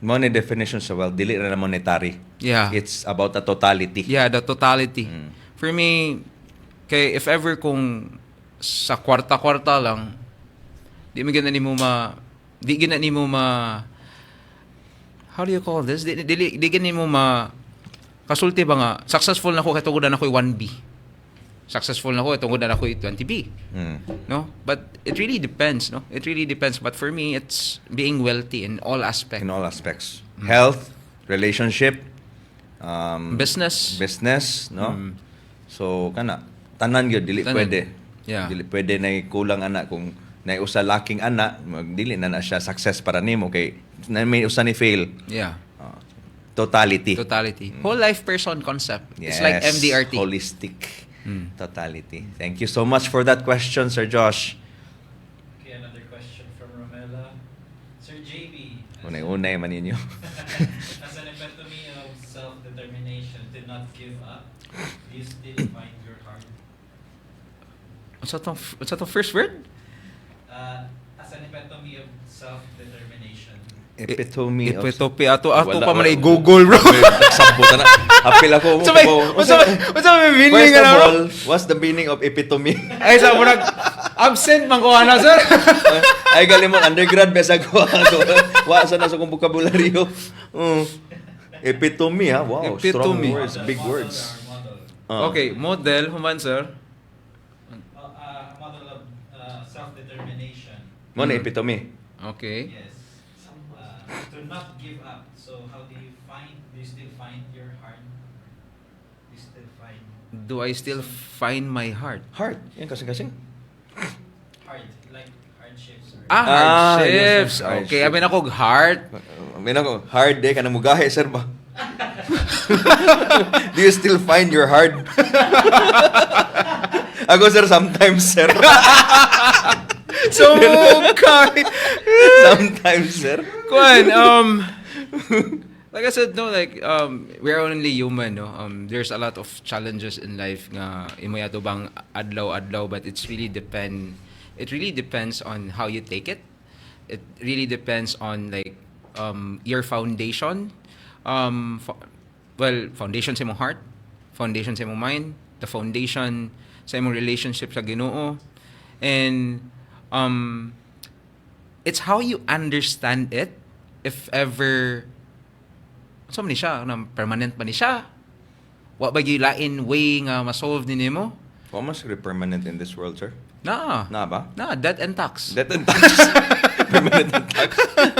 Mo ni definition sa wealth, dili na monetary. yeah. It's about the totality. Yeah, the totality. For me, kay if ever kung sa kwarta-kwarta lang, di gina ni mo how do you call this? Di gina mo kasulti ba nga, successful na ko kay tungod na ko 1B. Successful na ko tungod na ko 20B. No? But it really depends, no? It really depends. But for me, it's being wealthy in all aspects. In all aspects. Health, relationship, Business. no? So kana tanan gyud dili Tanan. pwede. Yeah. Dili pwede na kulang ana kung na usa laking ana, dili na siya success para nimo kay na may usa ni fail. Yeah. Totality. Totality. Whole life person concept. Yes, It's like MDRT. Holistic. Totality. Thank you so much for that question, Sir Josh. Okay, another question from Romela. Sir JB, Unay-unay man ninyo. as an epitome of self-determination to not give up, do you still find your heart? What's that first word? As an epitome of self-determination. Epitome of... Epitome. Ato Wala, pa man wala. i-Google, bro. Nagsamputan na. Apil ako. What's may meaning First ka of na, bro? all, what's the meaning of epitome? Ay, sa mo absent man ko na, sir. Ay, galing mo, undergrad, besa ko. Wasa na sa kong vocabulary. Epitome, ha? Wow, strong Epitome. words, big words. Our model. Okay, model, human, sir. A model of self-determination. Mo na epitome. Okay. Yes. To not give up. So how do you still find your heart? Do you still find Do I still find my heart? Heart. Yan, kasing-kasing. hard, like hardships? Or Hardships. yes, Okay, hardship. amin ako, heart. May ko, hard day, kanang mugahe, sir ba? Do you still find your hard? Ako, sir, sometimes, sir. So, okay. Sometimes, sir. Kuan, like I said, no, like, we're only human, no? There's a lot of challenges in life nga imo yato bang adlaw-adlaw, but it really depends on how you take it. It really depends on, like, your foundation. Foundation sa imong heart, foundation sa imong mind, the foundation sa imong relationship sa Ginoo, and it's how you understand it. If ever so man ni siya, permanent ba ni siya? Wa ba gyud lain way nga ma-solve ni nimo? What must be permanent in this world, sir? Na. Na ba? Na, death and tax. Death and tax. Permanent and tax.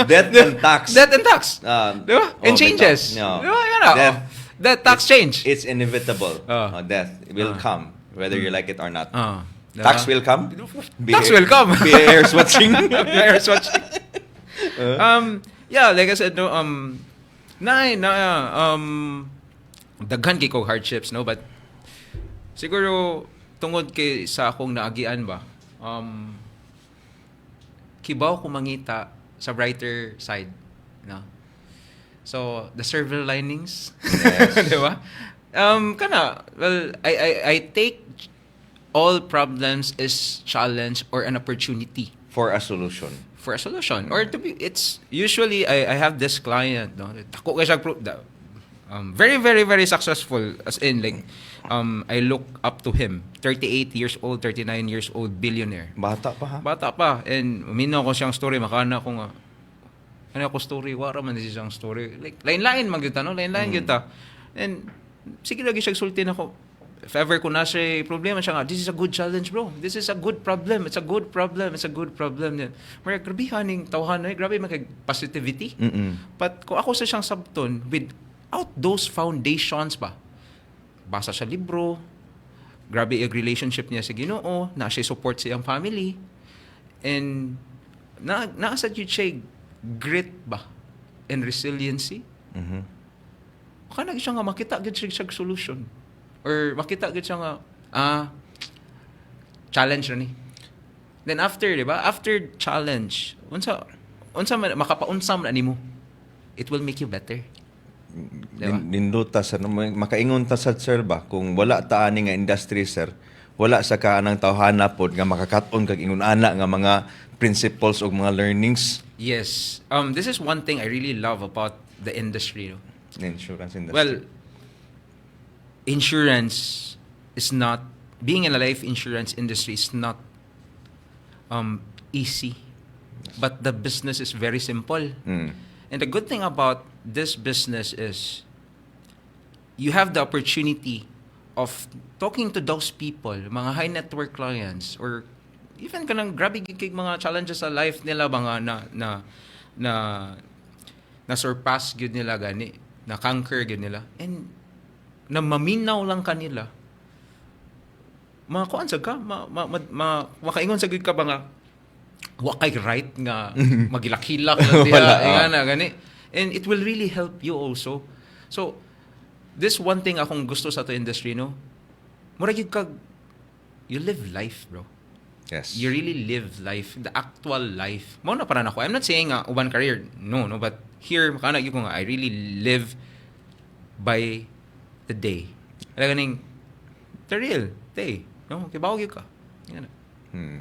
Death and tax. Death and tax. Di ba? Oh, And changes. no. Di ba? Yan na. Death. Death, tax, change. It's inevitable. Oh. Death will come, whether you like it or not. Tax will come? Tax will come. BAR's watching. BAR's watching. Yeah, like I said, no, daghan kay kong hardships, no, but siguro tungod kay sa akong naagian ba, kibaw ko mangita sa brighter side, no. So the silver linings, Yes. di ba? I take all problems as challenge or an opportunity For a solution. for a solution. Or to be, it's usually I have this client, no, dako kay siya very very very successful, as in like I look up to him. 38 years old, 39 years old, billionaire. Bata pa ha? Bata pa, and uminaw ko siyang story, makana ko nga ano ko story, wala man siyang story, like lain-lain man gyud ta, no, lain-lain gyud ta. And sige lagi siya sulti nako, if ever ko na siya problema siya nga, this is a good challenge, bro, this is a good problem, it's a good problem, it's a good problem. Mara grabe haning tawhan, grabe man kay positivity. But kung ako sa siyang sabton without those foundations ba, basa sa libro, grabe yung relationship niya sa Ginoo, na siya support sa iyang family, and naasa yun siya grit ba and resiliency. Kanag siya nga makita gid siya solution, or makita gid siya nga challenge na ni. Then after, di ba, after challenge, unsa man makapaunsa man nimo, it will make you better. Diba? Ninduta sa makaingon ta sa sir ba, kung wala ta ani nga industry sir, wala sa kaanang tawhana pod nga makakaton kag ingon ana nga mga principles o mga learnings. Yes. This is one thing I really love about the industry, no? The insurance industry. Well, insurance is not, being in a life insurance industry is not easy. But the business is very simple. And the good thing about this business is you have the opportunity of talking to those people, mga high net worth clients, or even kanang grabe kay mga challenges sa life nila mga na surpass gyud nila gani, na conquer gyud nila, and na maminaw lang kanila. Kuan sa ka makaingon sa gyud ka ba nga wa kay right nga magilak-hilak lang diha nga gani, and it will really help you also. So this one thing akong gusto sa to industry, no, mura gyud kag you live life, bro. Yes. You really live life, the actual life. Mao na para nako. I'm not saying uban career, no, but here makana gyud ko nga I really live by the day. Ala ganing the real day, no, kibaw gyud ka. Yan.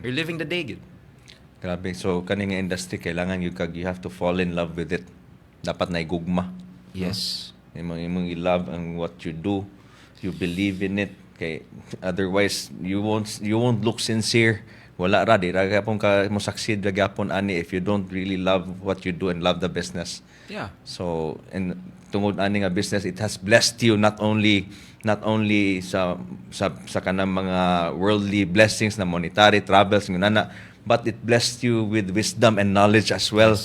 You're living the day gyud. Grabe. So kani nga industry kailangan you have to fall in love with it. Dapat na igugma. Yes. Imong i-love ang what you do. You believe in it. Kay otherwise you won't look sincere. Wala ra di ra gyapon ka mo succeed ra gyapon ani if you don't really love what you do and love the business. Yeah. So and tungod ani nga business, it has blessed you not only sa kanang mga worldly blessings na monetary travels ngunana, but it blessed you with wisdom and knowledge as well.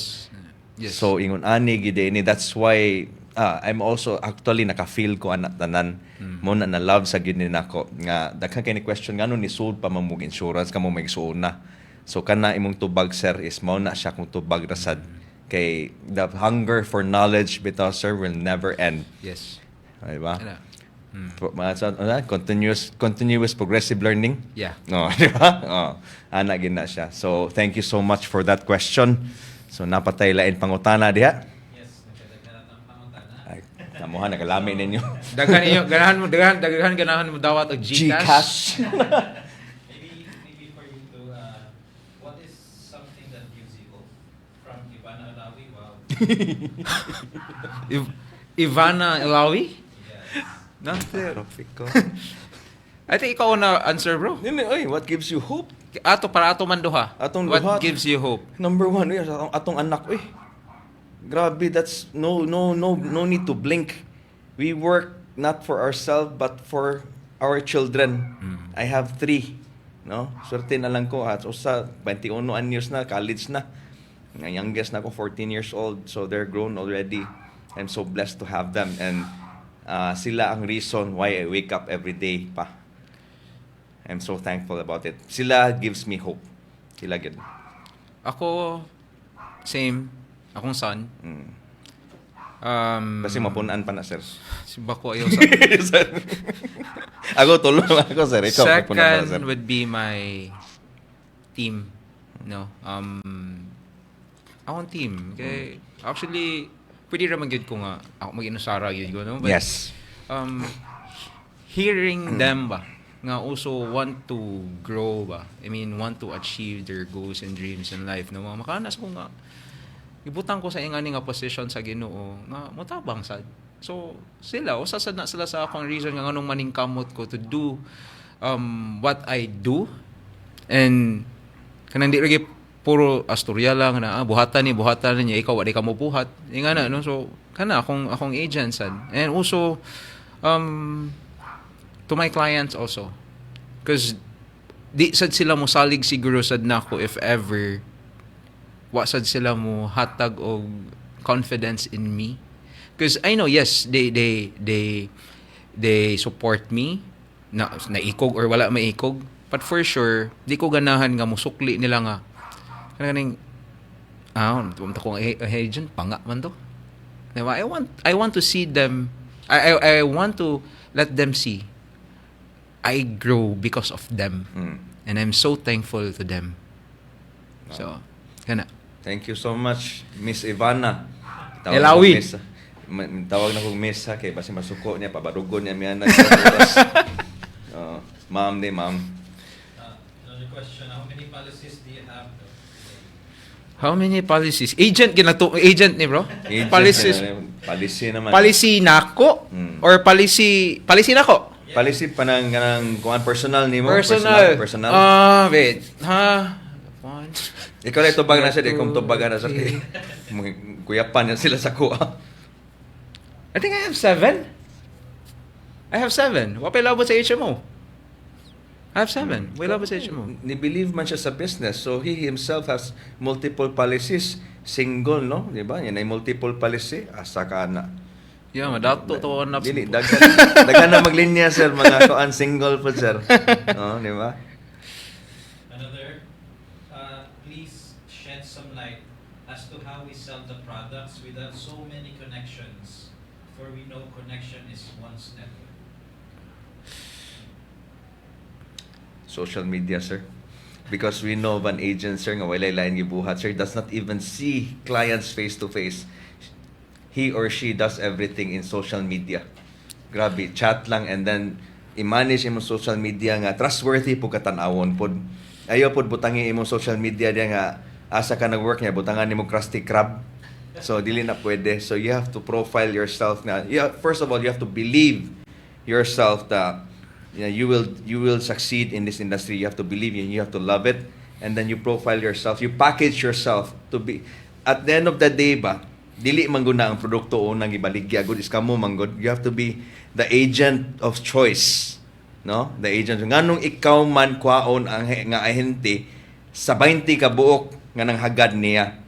Yes. So ingon ani gid ini, that's why I'm also actually naka-feel ko anak tanan mo na love sa gid nako nga daghang kay ni question ngano ni sold pa mamug insurance kamo magsuon na. So kana imong tubag sir is mao na siya kung tubag rasad kay the hunger for knowledge bitaw sir will never end. Yes. Di ba? Ano? Continuous progressive learning. Yeah. No, di ba? Ana gid na siya. So thank you so much for that question. So napatay lain pangutana diha. Yes, nagkadagdagan ng pangutana. Ay, tamuhan nagalami ninyo. Daghan ganahan mo dawat og GCash. Maybe for you to, what is something that gives you hope from Ivana Alawi? Wow. Ivana Ilawi? Yes. No? Traffic ko. I think ikaw na answer, bro. Oy, what gives you hope? Para ato man duha. Atong What duha. gives you hope? Number one, atong anak, grabe, that's no need to blink. We work not for ourselves but for our children. I have 3, no? Swerte na lang ko at usa 21 anyos na, college na. Ang youngest na ko 14 years old, so they're grown already. I'm so blessed to have them, and sila ang reason why I wake up every day pa. I'm so thankful about it. Sila gives me hope. Sila gid. Ako, same. Akong son. Kasi mapunan pa na, sir. Si Bako ayaw sa... Ako, tulong ako, sir. Ikaw, mapunan pa na, sir. Second would be my team. No. Akong team. Okay. Actually, pwede naman yun ko nga ako mag-inusara yun ko. No? But, Yes. Hearing them ba nga also want to grow ba, I mean want to achieve their goals and dreams in life, no, mga makanas ko nga ibutang ko sa ingani nga position sa Ginoo nga motabang sad. So sila usasad na sila sa akong reason nga nganong maning kamot ko to do what I do, and kanang di lagi puro astorya lang na buhatan niya ikaw wala ka mo buhat ingana, no. So kana akong agent sad, and also to my clients also, because di sad sila mo salig siguro sad nako if ever wa sad sila mo hatag og confidence in me, because I know yes they support me na ikog or wala maikog, but for sure di ko ganahan nga musukli nila nga kaning tumta ko agent panga man to, diba? I want to see them, I want to let them see I grow because of them. And I'm so thankful to them. So, kana. Thank you so much, Miss Ivana. Elawi. Tawag na kong Miss, ha, kay basi masuko niya, pabarugon niya miyan. Ma'am ni ma'am. Another question, how many policies do you have? How many policies? Agent agent ni bro? Agent Policies. Policy naman. Policy nako or policy nako? Policy pa ng kuan personal nimo. Personal. Wait. Ha? One. Ikaw na itubag na siya, di kong tubagan na siya. Kuyapan niya sila sa kuha. I think I have 7. Wapay labot sa HMO. I have 7. Wapay labot sa HMO. Ni-believe man siya sa business. So he himself has multiple policies. Single, no? Di ba? Yan ay multiple policy. Asa ka na. Yeah, madato to on up. Dili, daghan na maglinya, sir. Mga kuan single po, sir. Di ba? Another, please shed some light as to how we sell the products without so many connections, for we know connection is one's network. Social media, sir. Because we know of an agent, sir, nga walay lain gibuhat, sir, does not even see clients face to face. He or she does everything in social media. Grabe, chat lang, and then i-manage imong social media nga trustworthy po katanawon pod. Ayo pod butangi imong social media dia nga asa ka nag-work niya butangan nimo Krusty Krab. So dili na pwede. So you have to profile yourself na. First of all, you have to believe yourself that you will succeed in this industry. You have to believe and you have to love it, and then you profile yourself. You package yourself to be, at the end of the day ba, dili man gud na ang produkto o nang ibaligya gud is kamo man gud. You have to be the agent of choice, no? The agent nganong ikaw man kwaon ang nga ahente sa 20 ka buok nga nang hagad niya.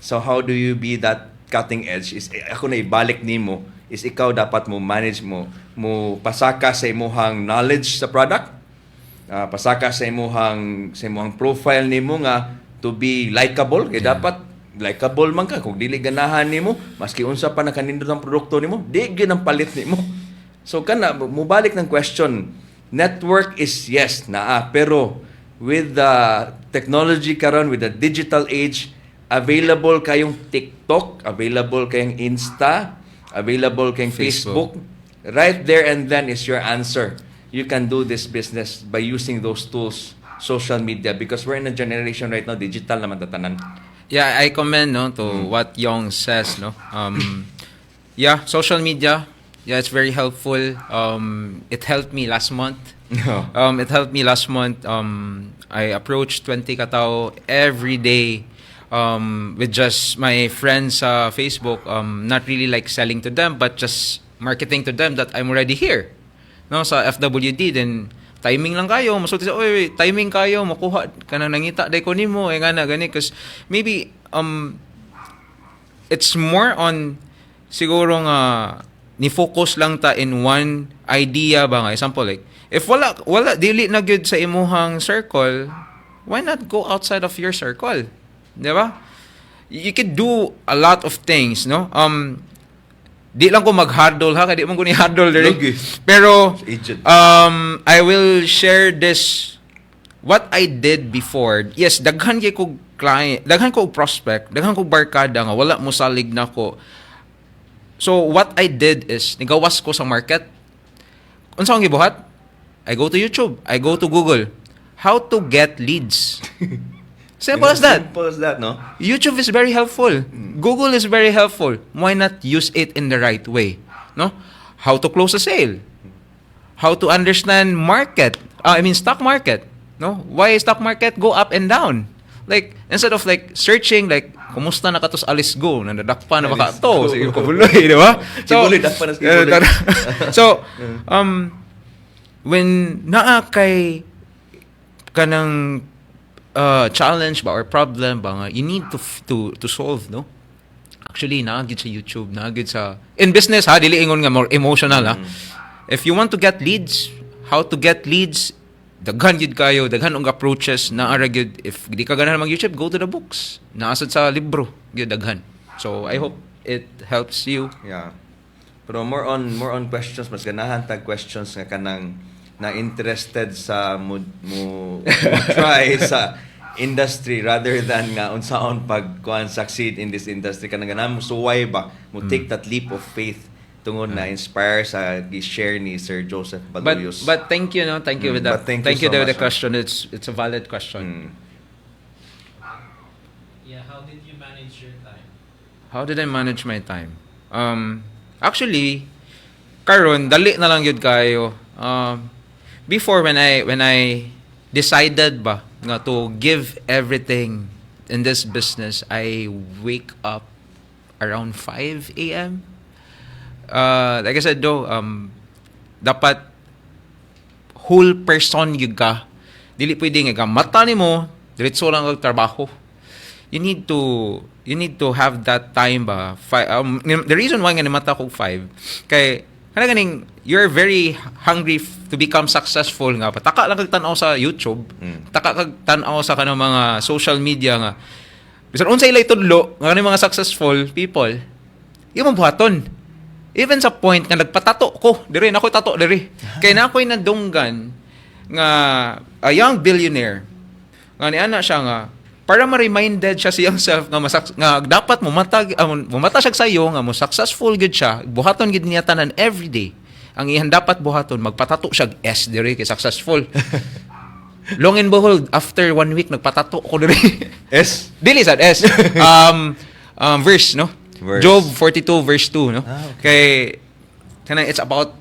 So how do you be that cutting edge? Is ako na ibalik nimo is ikaw dapat mo manage mo pasaka sa imong knowledge sa product, pasaka sa imong profile nimo nga to be likable kay dapat likable man ka. Kung dili ganahan nimo, maski unsa pa nakanindot ang produkto nimo, di gyud ang palit nimo. So kana mubalik ng question. Network is yes naa, pero with the technology karon, with the digital age, available kayong TikTok, available kayong Insta, available kayong Facebook. Right there and then is your answer. You can do this business by using those tools, social media, because we're in a generation right now digital naman tatanan. Yeah, I commend to what Yong says, no. Yeah, social media. Yeah, it's very helpful. It helped me last month. I approached 20 katao every day with just my friends sa Facebook. Not really like selling to them, but just marketing to them that I'm already here. No, sa FWD then timing lang kayo, masulti sa, oy, timing kayo, makuha ka na nangita, day ko nimo, nga na, gani, because maybe, it's more on, siguro nga, ni-focus lang ta in one idea ba nga, example, like, if wala dili na gyud sa imuhang circle, why not go outside of your circle? Di ba? You could do a lot of things, no? Di lang ko mag-huddle ha, kaya di man ko ni huddle diri. Okay. Pero Agent. I will share this what I did before. Yes, daghan kay ko client, daghan ko prospect, daghan ko barkada nga wala mo salig na ko. So what I did is nigawas ko sa market. Unsa akong gibuhat? I go to YouTube, I go to Google. How to get leads. Simple as that. Simple as that, no? YouTube is very helpful. Google is very helpful. Why not use it in the right way? No? How to close a sale. How to understand market. Stock market. No? Why stock market go up and down? Like, instead of like searching like, kumusta na katos alis go? Nadadakpa na baka Alis to. go. Sige, kabuloy, di ba? Kibuloy, dakpa na sa kibuloy. So, when naa kay kanang challenge ba or problem ba nga you need to solve, no? Actually naagid sa YouTube, naagid sa in business ha, dili ingon nga more emotional ha. If you want to get leads, how to get leads, daghan gid kayo, daghan og approaches na ara gyud. If di ka ganahan mag YouTube, go to the books. Naasad sa libro gyud daghan. So I hope it helps you. Yeah. Pero more on questions, mas ganahan tag questions nga kanang na interested sa mo try sa industry rather than nga unsaon pag kuan succeed in this industry kanang ganahan mo suway ba mo take that leap of faith tungod na inspire sa gi-share ni Sir Joseph Baluyos. But thank you, no? Thank you with that. But thank Thank you you so with the much, question. It's a valid question. Yeah, how did you manage your time? How did I manage my time? Actually, karon dali na lang yun kayo. Before when I decided ba nga to give everything in this business, I wake up around 5 a.m. Like I said though, dapat whole person yun ka. Dili pwede nga mata nimo diretso lang ang trabaho. You need to have that time ba. The reason why nga mata ko 5 kay kana ganing you're very hungry to become successful nga pa. Taka lang kag tan-aw sa YouTube, taka kag tan-aw sa kanang mga social media nga. Bisan unsay ilay tudlo nga kanang mga successful people, yung buhaton. Even sa point nga nagpatato ko, diri na ko tato diri. Kay na ako'y nadunggan nga a young billionaire. Nga ni ana siya nga para ma-reminded siya siyang self nga dapat mumata siya sayo nga mo successful gud siya, buhaton gid niya tanan every day. Ang iyan dapat buhaton magpatato siya S diri kay successful. Long and behold, after 1 week nagpatato ko diri. S Dili sad S. Verse, no? Verse. Job 42 verse 2, no? Okay. Kay it's about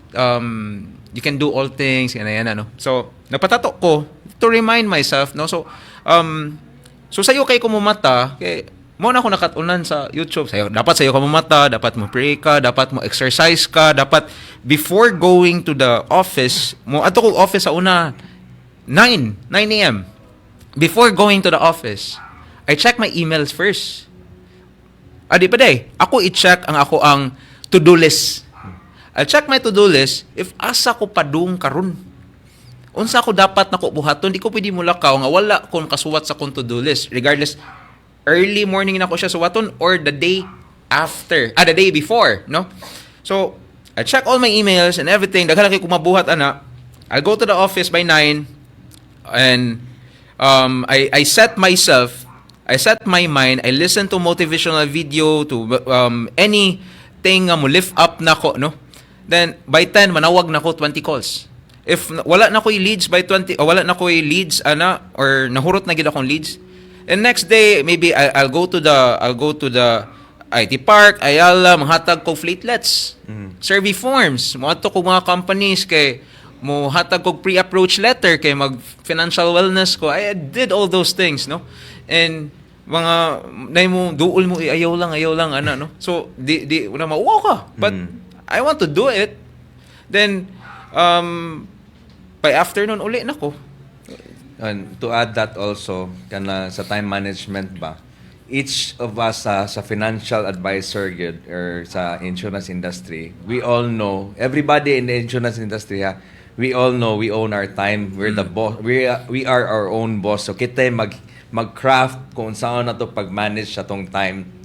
you can do all things yan no. So nagpatato ko to remind myself, no? So sayo kay kumumata, kay mo na ako nakatunan sa YouTube. Dapat sayo ka mumata, dapat mo pray ka, dapat mo exercise ka, dapat before going to the office, mo ato ko office sa una 9 a.m. Before going to the office, I check my emails first. Di pa day. Ako i-check ang to-do list. I'll check my to-do list if asa ko padung karon. Unsa ko dapat nako buhaton, di ko pwede mulakaw nga wala kon kasuwat sa kong to-do list. Regardless, early morning na ko siya suwaton or the day after, the day before, no? So, I check all my emails and everything. Daghan kay kumabuhat ana. I'll go to the office by 9 and I set my mind, I listen to motivational video, to anything nga mo lift up nako, no? Then by 10 manawag nako 20 calls. If wala na ko'y leads by 20 o wala na ko'y leads or nahurot na gid akong leads, and next day maybe I'll go to the IT Park, Ayala, manghatag ko fleetlets, survey forms, moadto ko mga companies kay mo hatag ko pre-approach letter kay mag financial wellness ko. I did all those things, no? And mga nay mo duol mo ayaw lang no. So di una mauwa ka, but I want to do it. Then by afternoon uli na ko. And to add that also, kana sa time management ba, each of us sa financial advisor or sa insurance industry, we all know, everybody in the insurance industry we all know we own our time. We're the boss. We are our own boss. So kita mag-craft kung saan na to pag-manage sa tong time.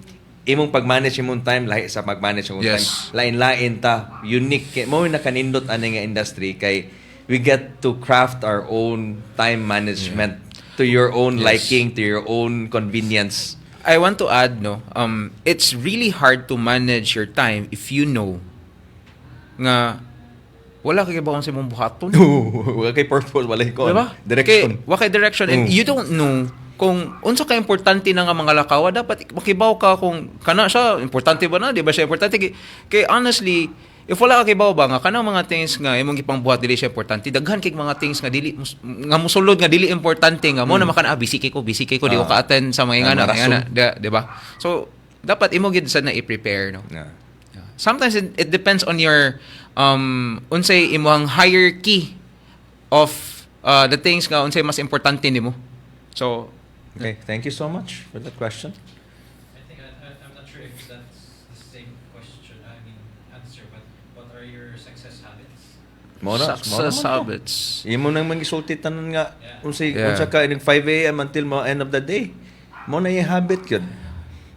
Imong pag-manage imong time lahi sa pag-manage imong time. Yes. Lain-lain ta, unique. Mo na kanindot ani nga industry kay we get to craft our own time management to your own Yes. liking, to your own convenience. I want to add, no, it's really hard to manage your time if you know nga wala kay ba sa imong buhaton. Wala kay purpose, wala ko. Diba? Direction. Kay, wakay direction. And you don't know kung unsa ka importante na nga mga lakawa, dapat makibaw ka kung kana siya, importante ba na? Di ba siya importante? Kay honestly, if wala ka kibaw ba nga, kanang mga things nga, imong gipangbuhat dili siya importante, daghan kay mga things nga dili, nga musulod nga dili importante nga, mo na makana, busy kay ko, di ko ka-attend sa mga ingana, di ba? So, dapat imo gid sad na i-prepare, no? Yeah. Sometimes it depends on your unsay imong hierarchy of the things nga unsay mas importante nimo. So, Okay, thank you so much for that question. I think I'm not sure if that's the same question, answer, but what are your success habits? success habits. Imo nang mangisulti tanan nga Yeah. unsa ka nag 5 a.m. until mo end of the day. Mo na yung habit yun.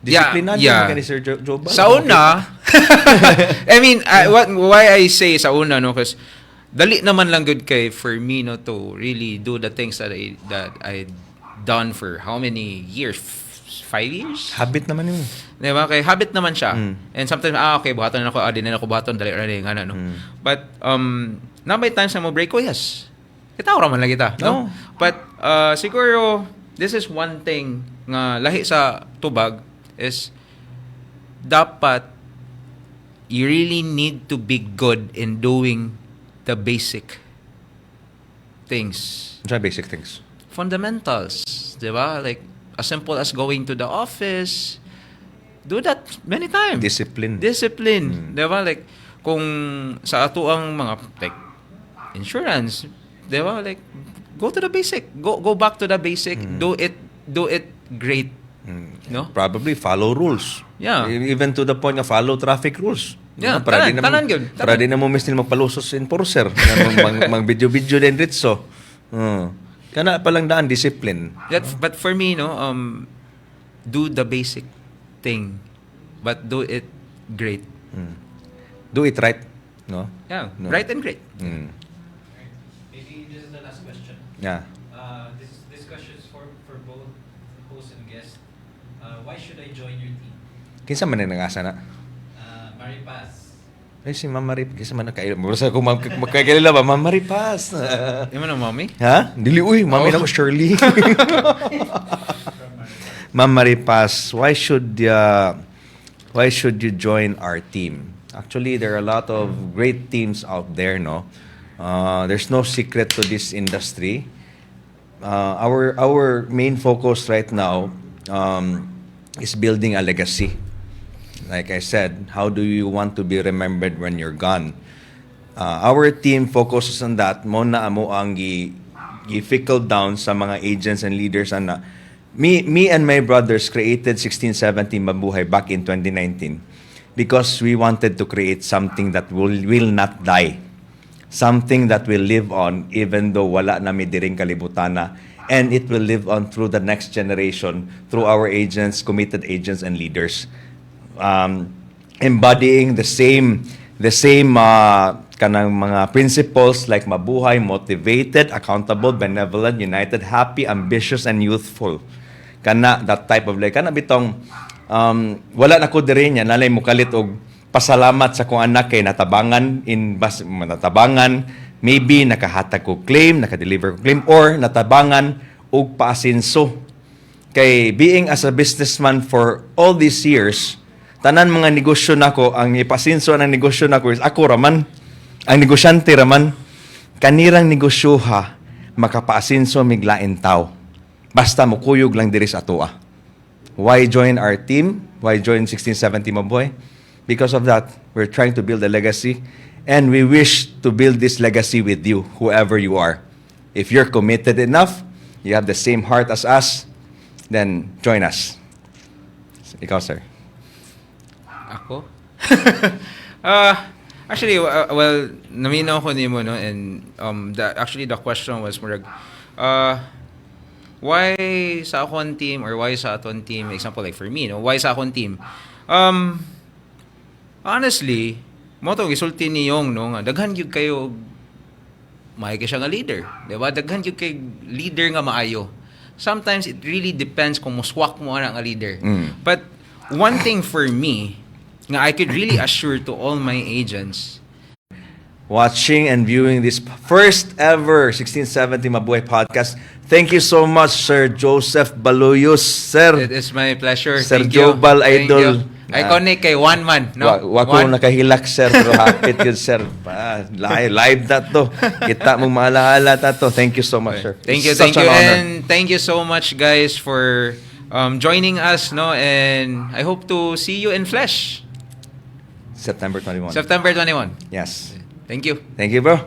Disiplinado Yeah. ka ni Sir Joe Bal. Sa una, I mean, why I say sa una, no, because dali naman lang good kay for me, no, to really do the things that I done for how many years? 5 years? Habit naman yun. Diba? Kay habit naman siya. Mm. And sometimes, okay, buhaton na ako, di na ako buhaton, dali na nga, no? Mm. But, na may times na mo break ko, yes. Kita ko raman lang kita, no? No. But, siguro, this is one thing nga lahi sa tubag is dapat you really need to be good in doing the basic things. Try basic things. Fundamentals, di ba? Like, as simple as going to the office, do that many times. Discipline. Discipline. Di ba? Like, kung sa ato ang mga, like, insurance, di ba? Like, go to the basic. Go back to the basic. Do it great. No? Probably follow rules. Yeah. Even to the point na follow traffic rules. Yeah, para tanan yun. Para di na mo mistil magpalusos enforcer. Mag video-video din ritso. Kana pa lang daan, discipline. But for me, no, do the basic thing, but do it great. Do it right. No? Yeah, No. right and great. Mm. Right. Maybe this is the last question. Yeah. This question is for both host and guest. Why should I join your team? Kinsa man nangasa na? Maripaz. Ay, si Ma'am Marip. Kinsa man nakaila. Murasa ko magkakilala ba? Ma'am Maripas. Yung ano, mommy? Ha? Dili, uy. Mami na ko, Shirley. From Maripaz. Ma'am Maripas, why should you join our team? Actually, there are a lot of great teams out there, no? There's no secret to this industry. Our main focus right now is building a legacy. Like I said, how do you want to be remembered when you're gone? Our team focuses on that. Mo na amo ang i-fickle down sa mga agents and leaders na me and my brothers created 1670 Mabuhay back in 2019 because we wanted to create something that will not die. Something that will live on even though wala na mi diring kalibutana, and it will live on through the next generation through our agents, committed agents and leaders. Embodying the same kanang mga principles like mabuhay, motivated, accountable, benevolent, united, happy, ambitious, and youthful. Kana that type of like kana bitong wala na ko diri niya nalay mukalit og pasalamat sa kong anak kay natabangan maybe nakahatag ko claim, nakadeliver ko claim, or natabangan og paasinso. Kay being as a businessman for all these years, tanan mga negosyo nako, ang ipasinso ng negosyo nako is ako raman, ang negosyante raman, kanirang negosyoha, makapaasinso miglain tao. Basta mukuyog lang diri sa atoa. Why join our team? Why join 1670 Mabuhay? Because of that, we're trying to build a legacy, and we wish to build this legacy with you, whoever you are. If you're committed enough, you have the same heart as us, then join us. Ikaw, sir. Ako? Actually, well, naminaw ko nimo no, and the question was murag, why sa akong team or why sa aton team? Example like for me, no, why sa akong team? Honestly, mo to gisulti ni Yong no, nga daghan gyud kayo may siya nga leader, di ba? Daghan gyud kay leader nga maayo. Sometimes it really depends kung muswak mo ana nga leader. But one thing for me nga I could really assure to all my agents, watching and viewing this first ever 1670 Mabuhay podcast. Thank you so much, Sir Joseph Baluyos, Sir. it is my pleasure. Sir Thank you. Jobal Thank Idol. you. Iconic kay one man, no? Wa ko One. nakahilak, sir, pero hapit yun, sir. Live na to. Kita mong maalaala na to. Thank you so much, sir. Thank you, It's such thank you, an honor. and thank you so much, guys, for joining us, no? And I hope to see you in flesh, September 21. September 21. Yes. Thank you. Thank you, bro.